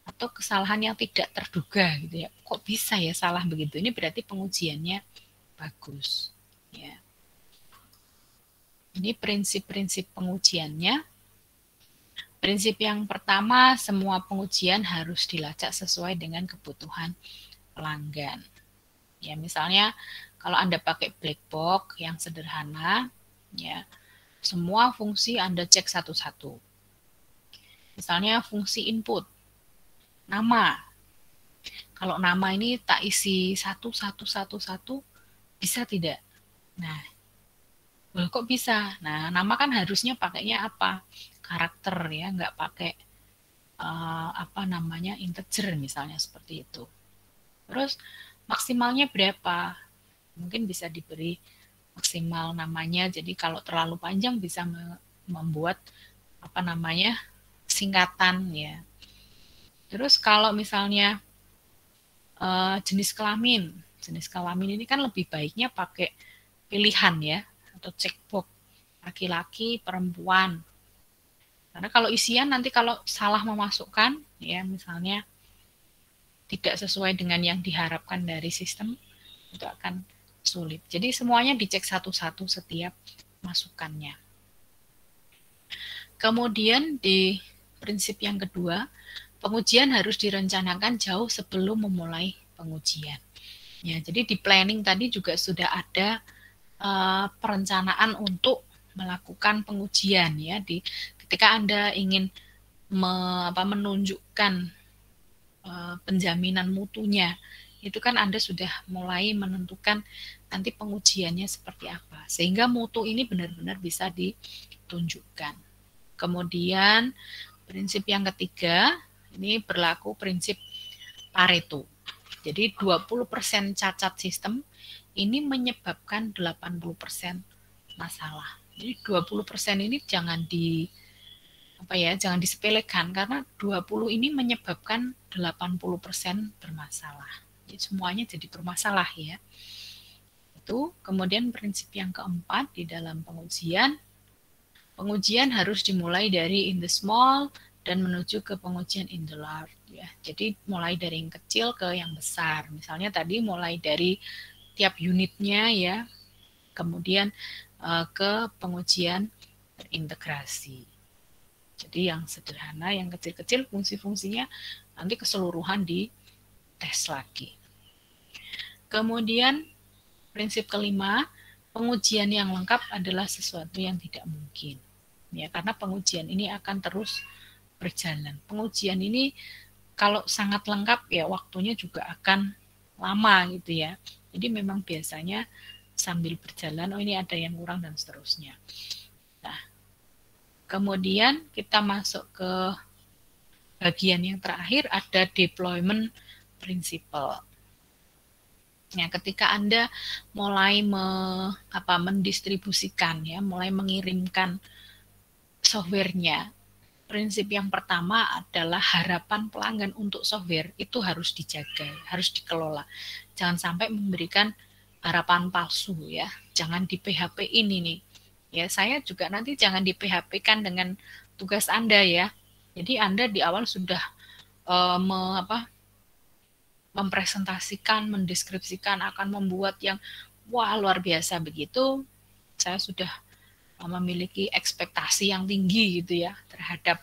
Speaker 4: atau kesalahan yang tidak terduga gitu ya. Kok bisa ya salah begitu? Ini berarti pengujiannya bagus ya. Ini prinsip-prinsip pengujiannya. Prinsip yang pertama, semua pengujian harus dilacak sesuai dengan kebutuhan pelanggan. Ya, misalnya kalau Anda pakai black box yang sederhana, ya, semua fungsi Anda cek satu-satu. Misalnya fungsi input, nama. Kalau nama ini tak isi satu, bisa tidak? Nah, kok bisa? Nah, nama kan harusnya pakainya apa? Karakter ya, nggak pakai integer misalnya seperti itu. Terus maksimalnya berapa? Mungkin bisa diberi maksimal namanya. Jadi kalau terlalu panjang bisa membuat singkatan ya. Terus kalau misalnya jenis kelamin ini kan lebih baiknya pakai pilihan ya, atau checkbox laki-laki, perempuan. Karena kalau isian nanti kalau salah memasukkan ya misalnya tidak sesuai dengan yang diharapkan dari sistem itu akan sulit. Jadi semuanya dicek satu-satu setiap masukannya. Kemudian di prinsip yang kedua, pengujian harus direncanakan jauh sebelum memulai pengujian. Ya, jadi di planning tadi juga sudah ada perencanaan untuk melakukan pengujian ya. Ketika Anda ingin menunjukkan penjaminan mutunya, itu kan Anda sudah mulai menentukan nanti pengujiannya seperti apa, sehingga mutu ini benar-benar bisa ditunjukkan. Kemudian prinsip yang ketiga, ini berlaku prinsip Pareto. Jadi 20% cacat sistem ini menyebabkan 80% masalah. Jadi 20% ini jangan disepelekan, karena 20 ini menyebabkan 80% bermasalah. Jadi semuanya jadi bermasalah ya. Itu. Kemudian prinsip yang keempat di dalam pengujian harus dimulai dari in the small dan menuju ke pengujian in the large ya. Jadi mulai dari yang kecil ke yang besar. Misalnya tadi mulai dari tiap unitnya ya. Kemudian ke pengujian terintegrasi. Jadi yang sederhana, yang kecil-kecil fungsi-fungsinya nanti keseluruhan di tes lagi. Kemudian prinsip kelima, pengujian yang lengkap adalah sesuatu yang tidak mungkin. Ya, karena pengujian ini akan terus berjalan. Pengujian ini kalau sangat lengkap ya waktunya juga akan lama gitu ya. Jadi memang biasanya sambil berjalan, oh ini ada yang kurang dan seterusnya. Nah, kemudian kita masuk ke bagian yang terakhir, ada deployment principle. Ya, ketika Anda mulai mendistribusikan ya, mulai mengirimkan softwarenya, prinsip yang pertama adalah harapan pelanggan untuk software itu harus dijaga, harus dikelola. Jangan sampai memberikan harapan palsu ya. Jangan di PHP ini nih. Ya, saya juga nanti jangan di PHP-kan dengan tugas Anda ya. Jadi Anda di awal sudah mempresentasikan, mendeskripsikan akan membuat yang wah luar biasa begitu. Saya sudah memiliki ekspektasi yang tinggi gitu ya terhadap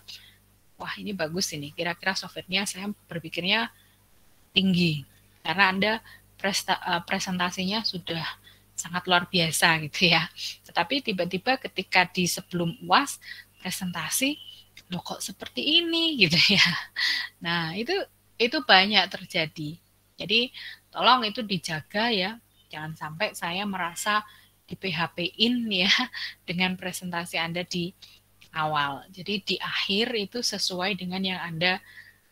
Speaker 4: wah ini bagus ini, kira-kira softwarenya saya berpikirnya tinggi karena Anda presentasinya sudah sangat luar biasa gitu ya. Tetapi tiba-tiba ketika di sebelum UAS presentasi loh kok seperti ini gitu ya. Nah, itu banyak terjadi. Jadi tolong itu dijaga ya. Jangan sampai saya merasa di PHP-in ya dengan presentasi Anda di awal. Jadi di akhir itu sesuai dengan yang Anda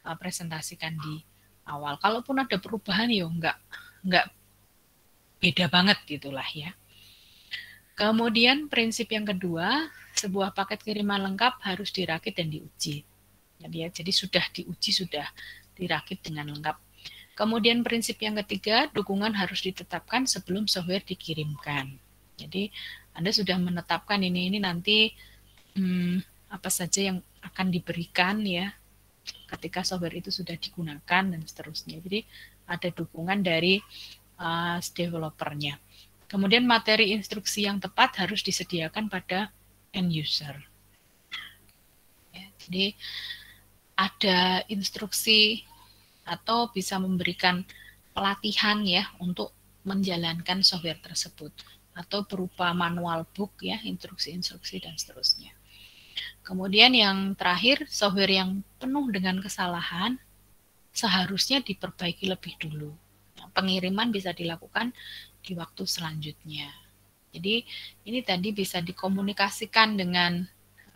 Speaker 4: presentasikan di awal. Kalaupun ada perubahan ya enggak beda banget gitulah ya. Kemudian prinsip yang kedua, sebuah paket kiriman lengkap harus dirakit dan diuji. Jadi sudah diuji, sudah dirakit dengan lengkap. Kemudian prinsip yang ketiga, dukungan harus ditetapkan sebelum software dikirimkan. Jadi Anda sudah menetapkan ini nanti apa saja yang akan diberikan ya ketika software itu sudah digunakan dan seterusnya. Jadi ada dukungan dari developernya. Kemudian materi instruksi yang tepat harus disediakan pada end user. Ya, jadi ada instruksi atau bisa memberikan pelatihan ya untuk menjalankan software tersebut atau berupa manual book ya, instruksi-instruksi dan seterusnya. Kemudian yang terakhir, software yang penuh dengan kesalahan seharusnya diperbaiki lebih dulu. Pengiriman bisa dilakukan di waktu selanjutnya. Jadi ini tadi bisa dikomunikasikan dengan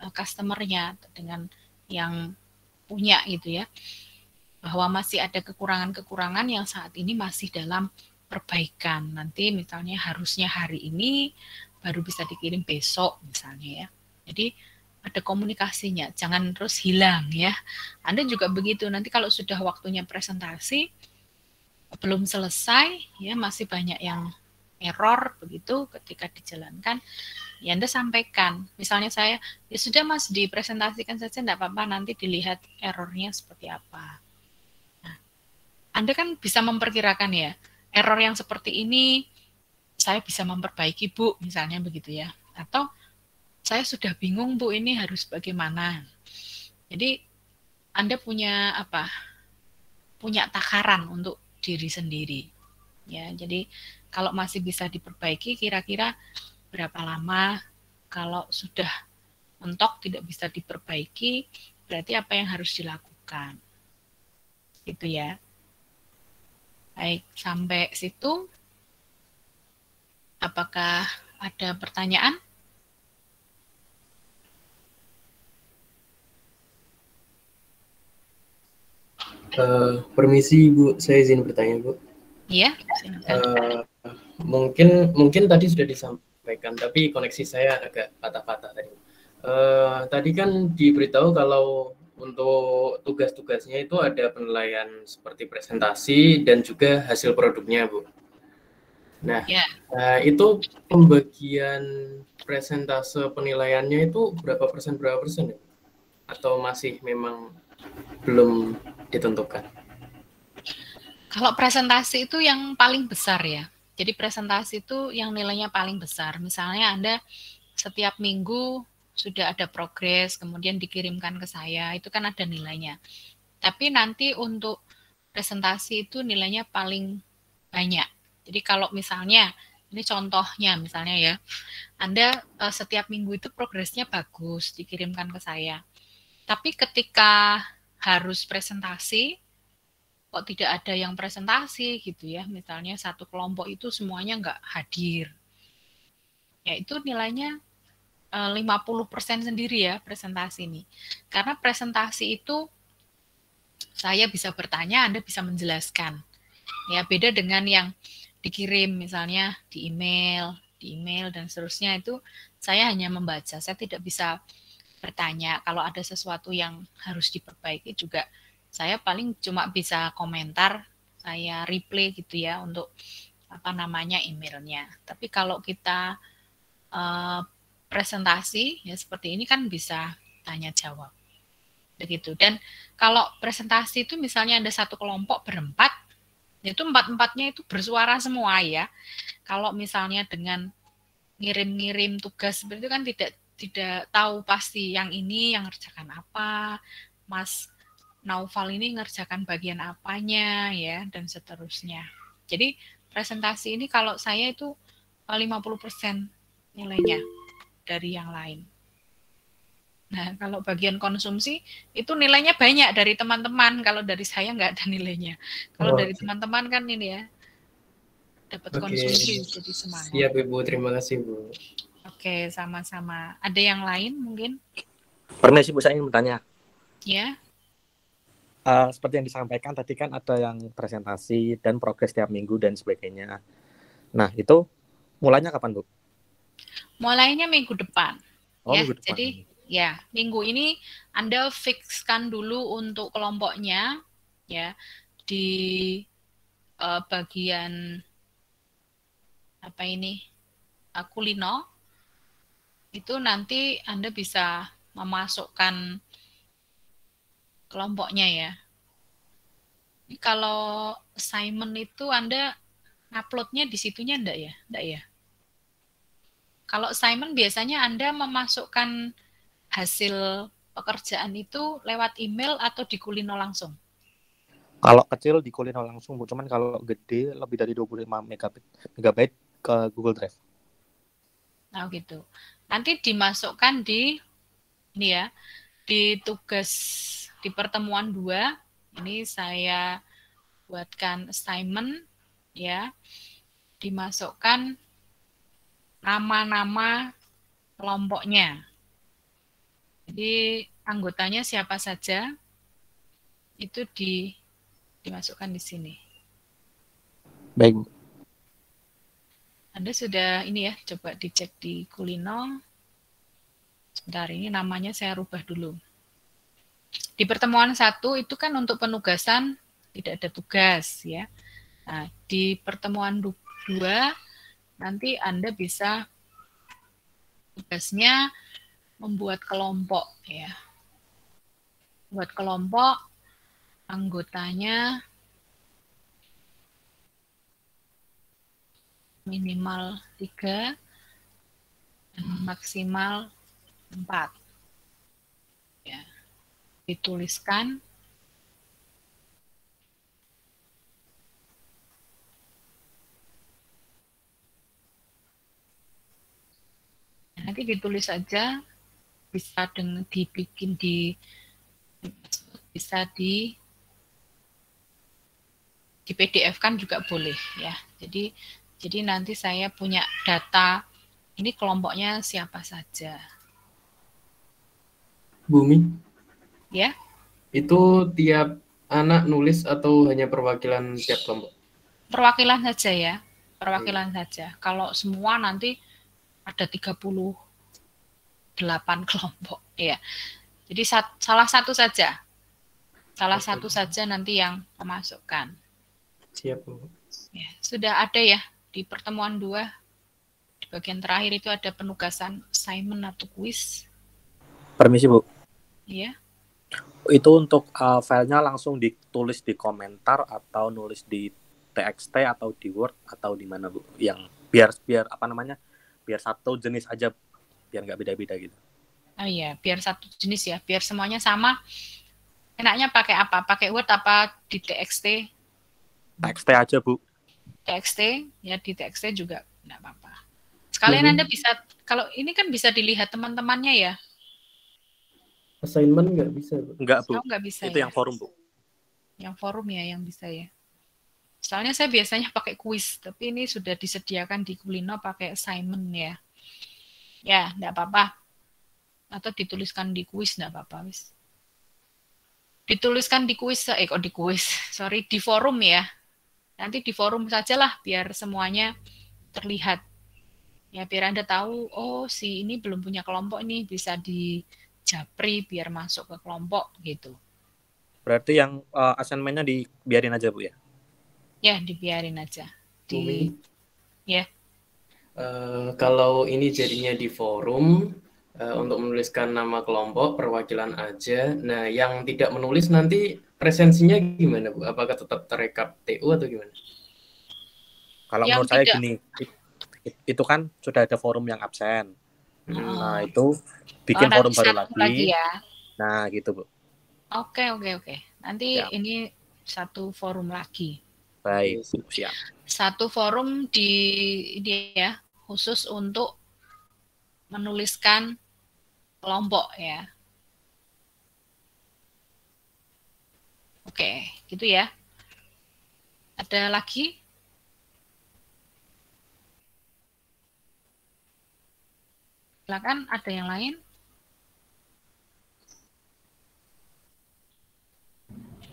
Speaker 4: customer-nya, dengan yang punya gitu ya, bahwa masih ada kekurangan-kekurangan yang saat ini masih dalam perbaikan. Nanti misalnya harusnya hari ini baru bisa dikirim besok misalnya ya. Jadi ada komunikasinya, jangan terus hilang ya. Anda juga begitu, nanti kalau sudah waktunya presentasi belum selesai ya, masih banyak yang error begitu ketika dijalankan, ya Anda sampaikan. Misalnya saya, ya sudah Mas dipresentasikan saja enggak apa-apa, nanti dilihat errornya seperti apa. Nah, Anda kan bisa memperkirakan ya, error yang seperti ini saya bisa memperbaiki Bu, misalnya begitu ya. Atau saya sudah bingung Bu, ini harus bagaimana. Jadi Anda punya apa? Punya takaran untuk diri sendiri. Ya, jadi kalau masih bisa diperbaiki kira-kira berapa lama, kalau sudah mentok tidak bisa diperbaiki berarti apa yang harus dilakukan. Gitu ya. Baik, sampai situ apakah ada pertanyaan?
Speaker 1: Permisi Bu, saya izin bertanya Bu.
Speaker 4: Iya, silakan.
Speaker 1: Mungkin tadi sudah disampaikan, tapi koneksi saya agak patah-patah tadi. Tadi kan diberitahu kalau untuk tugas-tugasnya itu ada penilaian seperti presentasi dan juga hasil produknya, Bu. Nah,
Speaker 4: Ya.
Speaker 1: Itu pembagian presentase penilaiannya itu berapa persen ya? Atau masih memang belum ditentukan?
Speaker 4: Kalau presentasi itu yang paling besar ya. Jadi presentasi itu yang nilainya paling besar. Misalnya Anda setiap minggu sudah ada progres, kemudian dikirimkan ke saya, itu kan ada nilainya. Tapi nanti untuk presentasi itu nilainya paling banyak. Jadi kalau misalnya, ini contohnya misalnya ya, Anda setiap minggu itu progresnya bagus, dikirimkan ke saya. Tapi ketika harus presentasi, kok tidak ada yang presentasi gitu ya, misalnya satu kelompok itu semuanya nggak hadir. Ya itu nilainya 50% sendiri ya presentasi ini. Karena presentasi itu saya bisa bertanya, Anda bisa menjelaskan. Ya beda dengan yang dikirim misalnya di email dan seterusnya itu saya hanya membaca, saya tidak bisa bertanya. Kalau ada sesuatu yang harus diperbaiki juga saya paling cuma bisa komentar, saya replay gitu ya untuk apa namanya emailnya. Tapi kalau kita presentasi ya seperti ini kan bisa tanya jawab begitu. Dan kalau presentasi itu misalnya ada satu kelompok berempat, itu empat-empatnya itu bersuara semua ya. Kalau misalnya dengan ngirim-ngirim tugas seperti itu kan tidak tahu pasti yang ini yang ngerjakan apa, Mas Naufal ini ngerjakan bagian apanya ya dan seterusnya. Jadi presentasi ini kalau saya itu 50% nilainya dari yang lain. Nah, kalau bagian konsumsi itu nilainya banyak dari teman-teman. Kalau dari saya nggak ada nilainya. Kalau dari teman-teman kan ini ya dapat konsumsi jadi semangat.
Speaker 1: Siap Ibu, terima kasih Bu.
Speaker 4: Oke, sama-sama. Ada yang lain mungkin?
Speaker 3: Permisi Bu, saya ingin bertanya.
Speaker 4: Ya.
Speaker 3: Seperti yang disampaikan tadi kan ada yang presentasi dan progres tiap minggu dan sebagainya. Nah, itu mulainya kapan Bu?
Speaker 4: Mulainya minggu depan.
Speaker 3: Oh,
Speaker 4: ya,
Speaker 3: minggu depan.
Speaker 4: Jadi ya minggu ini Anda fixkan dulu untuk kelompoknya ya di bagian apa ini kulino itu nanti Anda bisa memasukkan kelompoknya ya. Ini kalau assignment itu Anda uploadnya di situnya enggak ya? Enggak ya? Kalau assignment biasanya Anda memasukkan hasil pekerjaan itu lewat email atau di Kulino langsung?
Speaker 3: Kalau kecil di Kulino langsung Bu, cuman kalau gede lebih dari 25 megabyte ke Google Drive.
Speaker 4: Nah gitu. Nanti dimasukkan di ini ya, di tugas di pertemuan 2. Ini saya buatkan assignment ya. Dimasukkan nama-nama kelompoknya. Jadi anggotanya siapa saja itu dimasukkan di sini.
Speaker 3: Baik.
Speaker 4: Anda sudah ini ya, coba dicek di Kulino. Sebentar, ini namanya saya rubah dulu. Di pertemuan 1 itu kan untuk penugasan tidak ada tugas ya. Nah, di pertemuan 2 nanti Anda bisa tugasnya membuat kelompok ya. Buat kelompok anggotanya minimal 3 dan maksimal 4. Ya. Dituliskan nanti ditulis saja, bisa dengan dibikin di bisa di PDF kan juga boleh ya. Jadi nanti saya punya data ini kelompoknya siapa saja.
Speaker 1: Bumi,
Speaker 4: Ya,
Speaker 1: itu tiap anak nulis atau hanya perwakilan tiap kelompok?
Speaker 4: perwakilan saja ya. Perwakilan saja. Kalau semua nanti ada 38 kelompok ya. Jadi salah satu saja. Salah satu saja nanti yang memasukkan.
Speaker 1: Siap, Bu.
Speaker 4: Ya, sudah ada ya di pertemuan 2. Di bagian terakhir itu ada penugasan assignment atau quiz.
Speaker 3: Permisi Bu,
Speaker 4: Ya.
Speaker 3: itu untuk filenya langsung ditulis di komentar atau nulis di TXT atau di Word atau di mana Bu? Yang biar apa namanya? Biar satu jenis aja, biar nggak beda-beda gitu.
Speaker 4: Oh iya, biar satu jenis ya, biar semuanya sama. Enaknya pakai apa? Pakai Word apa di TXT?
Speaker 3: TXT aja Bu.
Speaker 4: TXT, ya di TXT juga enggak apa-apa. Sekalian Anda bisa, kalau ini kan bisa dilihat teman-temannya ya.
Speaker 1: Assignment nggak bisa, Bu?
Speaker 3: Enggak Bu,
Speaker 4: Oh, nggak bisa
Speaker 3: itu
Speaker 4: ya.
Speaker 3: yang forum Bu.
Speaker 4: Yang forum ya yang bisa ya. Soalnya saya biasanya pakai quiz, tapi ini sudah disediakan di Kulino pakai assignment ya. Ya, enggak apa-apa. Atau dituliskan di quiz enggak apa-apa, wis. Dituliskan di quiz, sorry, di forum ya. Nanti di forum sajalah biar semuanya terlihat. Ya, biar Anda tahu, oh si ini belum punya kelompok ini, bisa dijapri biar masuk ke kelompok gitu.
Speaker 3: Berarti yang assignment-nya dibiarin aja Bu ya?
Speaker 4: Ya, dibiarin aja.
Speaker 1: Bumi.
Speaker 4: Ya.
Speaker 1: Kalau ini jadinya di forum, untuk menuliskan nama kelompok, perwakilan aja. Nah, yang tidak menulis nanti presensinya gimana, Bu? Apakah tetap terekap TU atau gimana?
Speaker 3: Kalau
Speaker 4: Yang
Speaker 3: menurut saya
Speaker 4: tidak.
Speaker 3: gini, itu kan sudah ada forum yang absen. Nah, itu bikin forum baru lagi.
Speaker 4: Ya.
Speaker 3: Nah, gitu Bu.
Speaker 4: Oke. Nanti
Speaker 3: Siap.
Speaker 4: ini satu forum lagi.
Speaker 3: Baik, siap.
Speaker 4: Satu forum di ini ya, khusus untuk menuliskan kelompok ya. Oke, gitu ya. Ada lagi? Silakan, ada yang lain?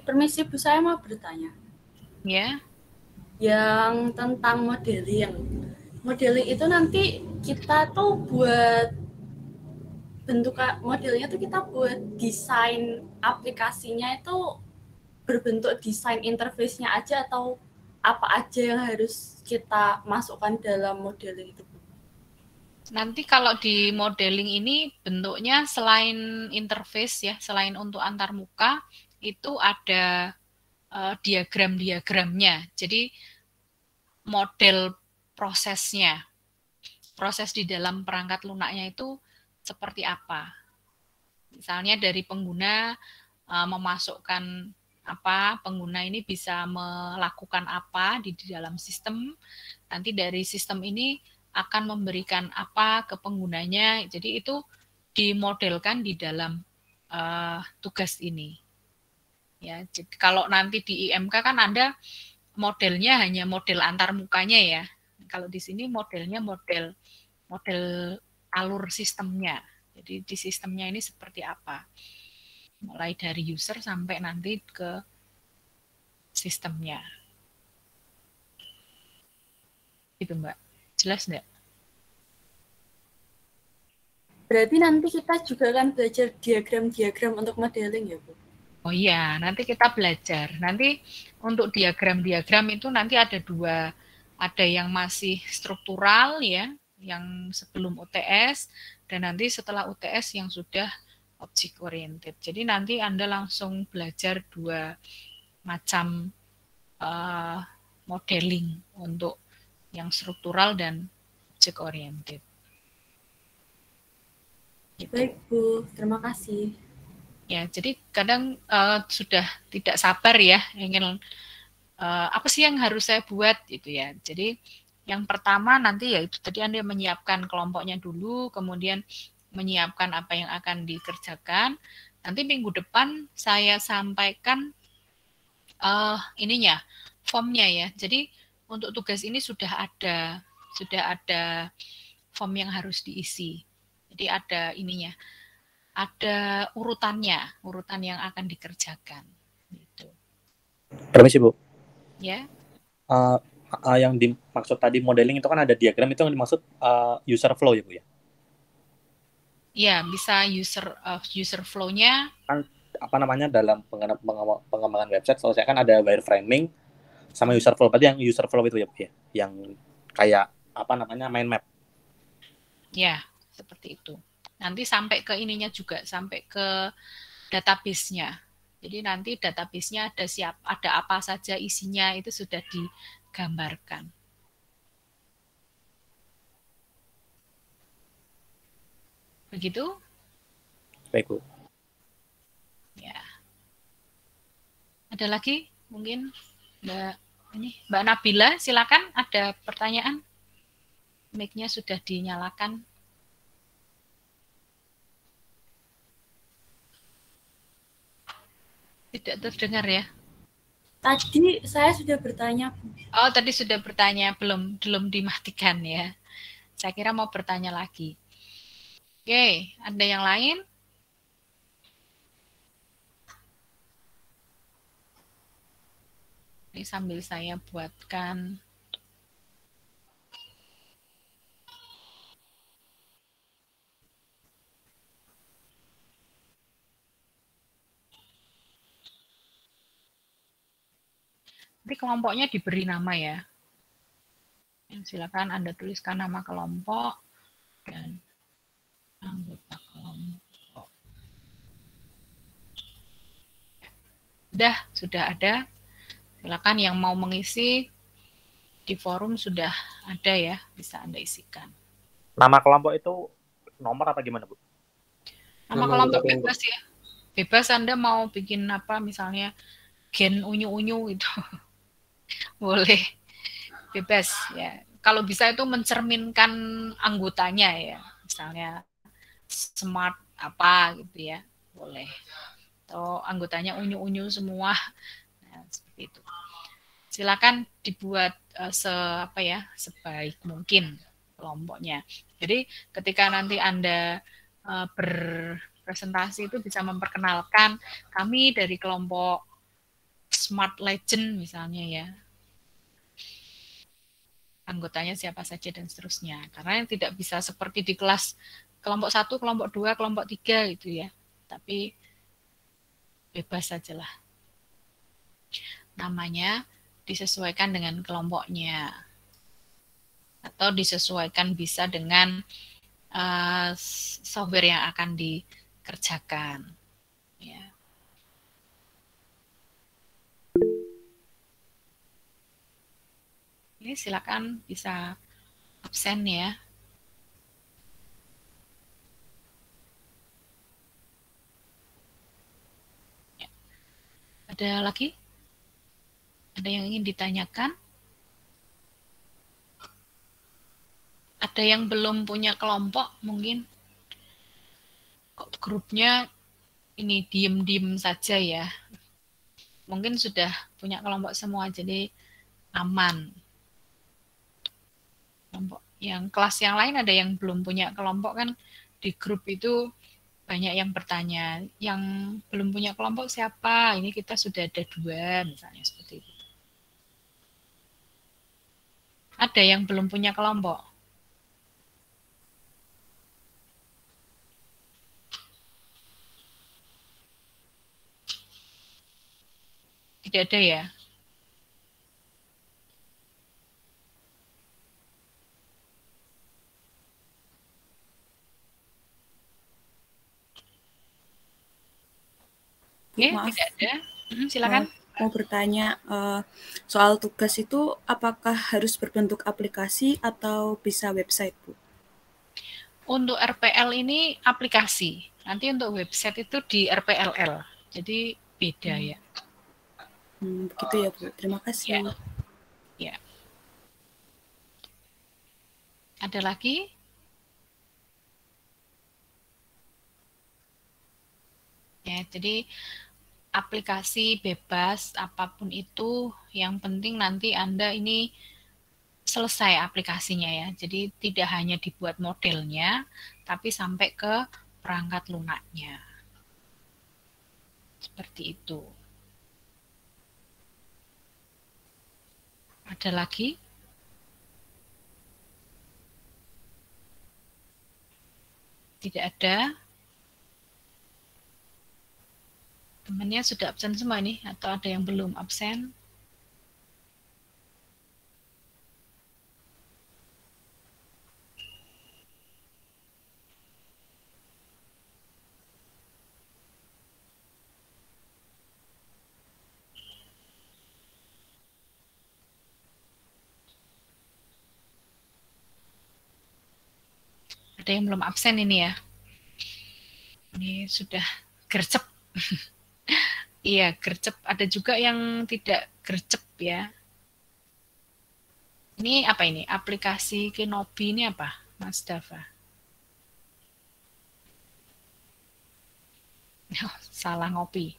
Speaker 6: Permisi Bu, saya mau bertanya.
Speaker 4: Ya.
Speaker 6: Yang tentang modeling. Modeling itu nanti kita tuh buat bentuk modelnya tuh kita buat desain aplikasinya itu berbentuk desain interface-nya aja atau apa aja yang harus kita masukkan dalam modeling itu?
Speaker 4: Nanti kalau di modeling ini bentuknya selain interface ya, selain untuk antarmuka itu ada diagram-diagramnya. Jadi model prosesnya, proses di dalam perangkat lunaknya itu seperti apa. Misalnya dari pengguna memasukkan apa, pengguna ini bisa melakukan apa di dalam sistem. Nanti dari sistem ini akan memberikan apa ke penggunanya. Jadi itu dimodelkan di dalam tugas ini. Ya, jadi kalau nanti di IMK kan Anda modelnya hanya model antarmukanya ya. Kalau di sini modelnya model alur sistemnya. Jadi di sistemnya ini seperti apa? Mulai dari user sampai nanti ke sistemnya. Gitu Mbak. Jelas enggak?
Speaker 6: Berarti nanti kita juga akan belajar diagram-diagram untuk modeling ya Bu?
Speaker 4: Oh iya, nanti kita belajar. Nanti untuk diagram-diagram itu nanti ada dua. Ada yang masih struktural ya, yang sebelum UTS, dan nanti setelah UTS yang sudah object oriented. Jadi nanti Anda langsung belajar dua macam modeling untuk yang struktural dan object oriented.
Speaker 6: Gitu. Baik Bu, terima kasih.
Speaker 4: Ya, jadi kadang sudah tidak sabar ya, ingin apa sih yang harus saya buat gitu ya. Jadi yang pertama nanti ya itu tadi Anda menyiapkan kelompoknya dulu, kemudian menyiapkan apa yang akan dikerjakan. Nanti minggu depan saya sampaikan ininya, formnya ya. Jadi untuk tugas ini sudah ada form yang harus diisi. Jadi ada ininya, ada urutan yang akan dikerjakan. Gitu.
Speaker 3: Permisi Bu.
Speaker 4: Ya.
Speaker 3: Yang dimaksud tadi modeling itu kan ada diagram, itu yang dimaksud user flow ya Bu ya?
Speaker 4: Ya, bisa user flow-nya.
Speaker 3: Kan apa namanya, dalam pengembangan website kalau saya kan ada wireframing sama user flow. Berarti yang user flow itu ya Bu ya? Yang kayak apa namanya, mind map.
Speaker 4: Ya, seperti itu. Nanti sampai ke ininya juga, sampai ke database-nya. Jadi nanti database-nya ada apa saja isinya, itu sudah digambarkan. Begitu?
Speaker 3: Baik Bu.
Speaker 4: Ya. Ada lagi mungkin Mbak Nabila, silakan, ada pertanyaan? Mic-nya sudah dinyalakan. Tidak terdengar ya?
Speaker 6: Tadi saya sudah bertanya.
Speaker 4: Oh, tadi sudah bertanya, belum dimatikan ya. Saya kira mau bertanya lagi. Oke, ada yang lain? Ini sambil saya buatkan. Nanti kelompoknya diberi nama ya. Silakan Anda tuliskan nama kelompok dan anggota kelompok. Sudah ada. Silakan yang mau mengisi di forum sudah ada ya, bisa Anda isikan.
Speaker 3: Nama kelompok itu nomor apa gimana Bu?
Speaker 4: Nama kelompok bebas ya. Bebas Anda mau bikin apa, misalnya gen unyu-unyu itu. Boleh. Bebas ya. Kalau bisa itu mencerminkan anggotanya ya. Misalnya smart apa gitu ya. Boleh. Atau anggotanya unyu-unyu semua. Nah, seperti itu. Silakan dibuat sebaik mungkin kelompoknya. Jadi ketika nanti Anda berpresentasi itu bisa memperkenalkan kami dari kelompok Smart Legend misalnya ya. Anggotanya siapa saja dan seterusnya. Karena yang tidak bisa seperti di kelas kelompok 1, kelompok 2, kelompok 3 gitu ya. Tapi bebas sajalah. Namanya disesuaikan dengan kelompoknya. Atau disesuaikan bisa dengan software yang akan dikerjakan. Ya. Ini silakan bisa absen ya. Ada lagi? Ada yang ingin ditanyakan? Ada yang belum punya kelompok mungkin? Kok grupnya ini diem-diem saja ya? Mungkin sudah punya kelompok semua, jadi aman. Kelompok yang kelas yang lain ada yang belum punya kelompok kan, di grup itu banyak yang bertanya, yang belum punya kelompok siapa? Ini kita sudah ada 2 misalnya seperti itu. Ada yang belum punya kelompok? Tidak ada ya? Oke, tidak ada. Silakan.
Speaker 7: Mau bertanya, soal tugas itu apakah harus berbentuk aplikasi atau bisa website, Bu?
Speaker 4: Untuk RPL ini aplikasi. Nanti untuk website itu di RPLL. Jadi beda ya.
Speaker 7: Begitu ya, Bu. Terima kasih.
Speaker 4: Ya. Ada lagi? Ya, jadi aplikasi bebas apapun itu, yang penting nanti Anda ini selesai aplikasinya ya. Jadi tidak hanya dibuat modelnya, tapi sampai ke perangkat lunaknya. Seperti itu. Ada lagi? Tidak ada. Temannya sudah absen semua nih, atau ada yang belum absen? Ada yang belum absen ini ya? Ini sudah gercep. Iya, gercep. Ada juga yang tidak gercep ya. Ini apa ini? Aplikasi Kenobi ini apa, Mas Dava? Oh, salah ngopi.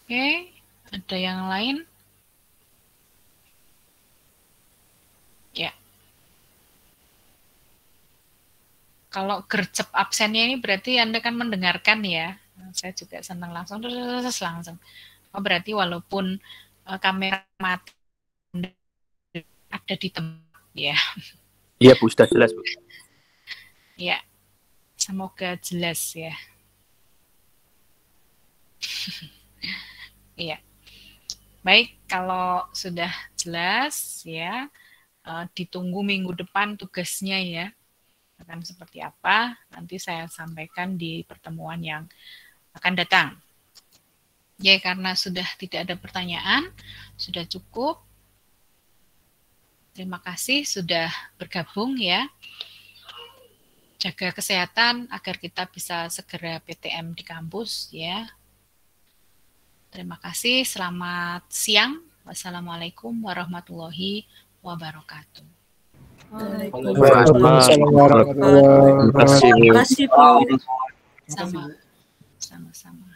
Speaker 4: Oke, ada yang lain? Ya. Kalau gercep absennya ini berarti Anda kan mendengarkan ya. Saya juga senang langsung. Oh, berarti walaupun kamera mati ada di tempat ya.
Speaker 3: Iya Bu, sudah jelas Bu.
Speaker 4: Ya, semoga jelas ya. Iya. Baik, kalau sudah jelas ya, ditunggu minggu depan tugasnya ya. Akan seperti apa, nanti saya sampaikan di pertemuan yang akan datang. Ya, karena sudah tidak ada pertanyaan, sudah cukup. Terima kasih sudah bergabung ya. Jaga kesehatan agar kita bisa segera PTM di kampus ya. Terima kasih, selamat siang. Wassalamualaikum warahmatullahi wabarakatuh.
Speaker 2: Waalaikumsalam warahmatullahi wabarakatuh.
Speaker 7: Terima kasih, Bu.
Speaker 4: Sama-sama.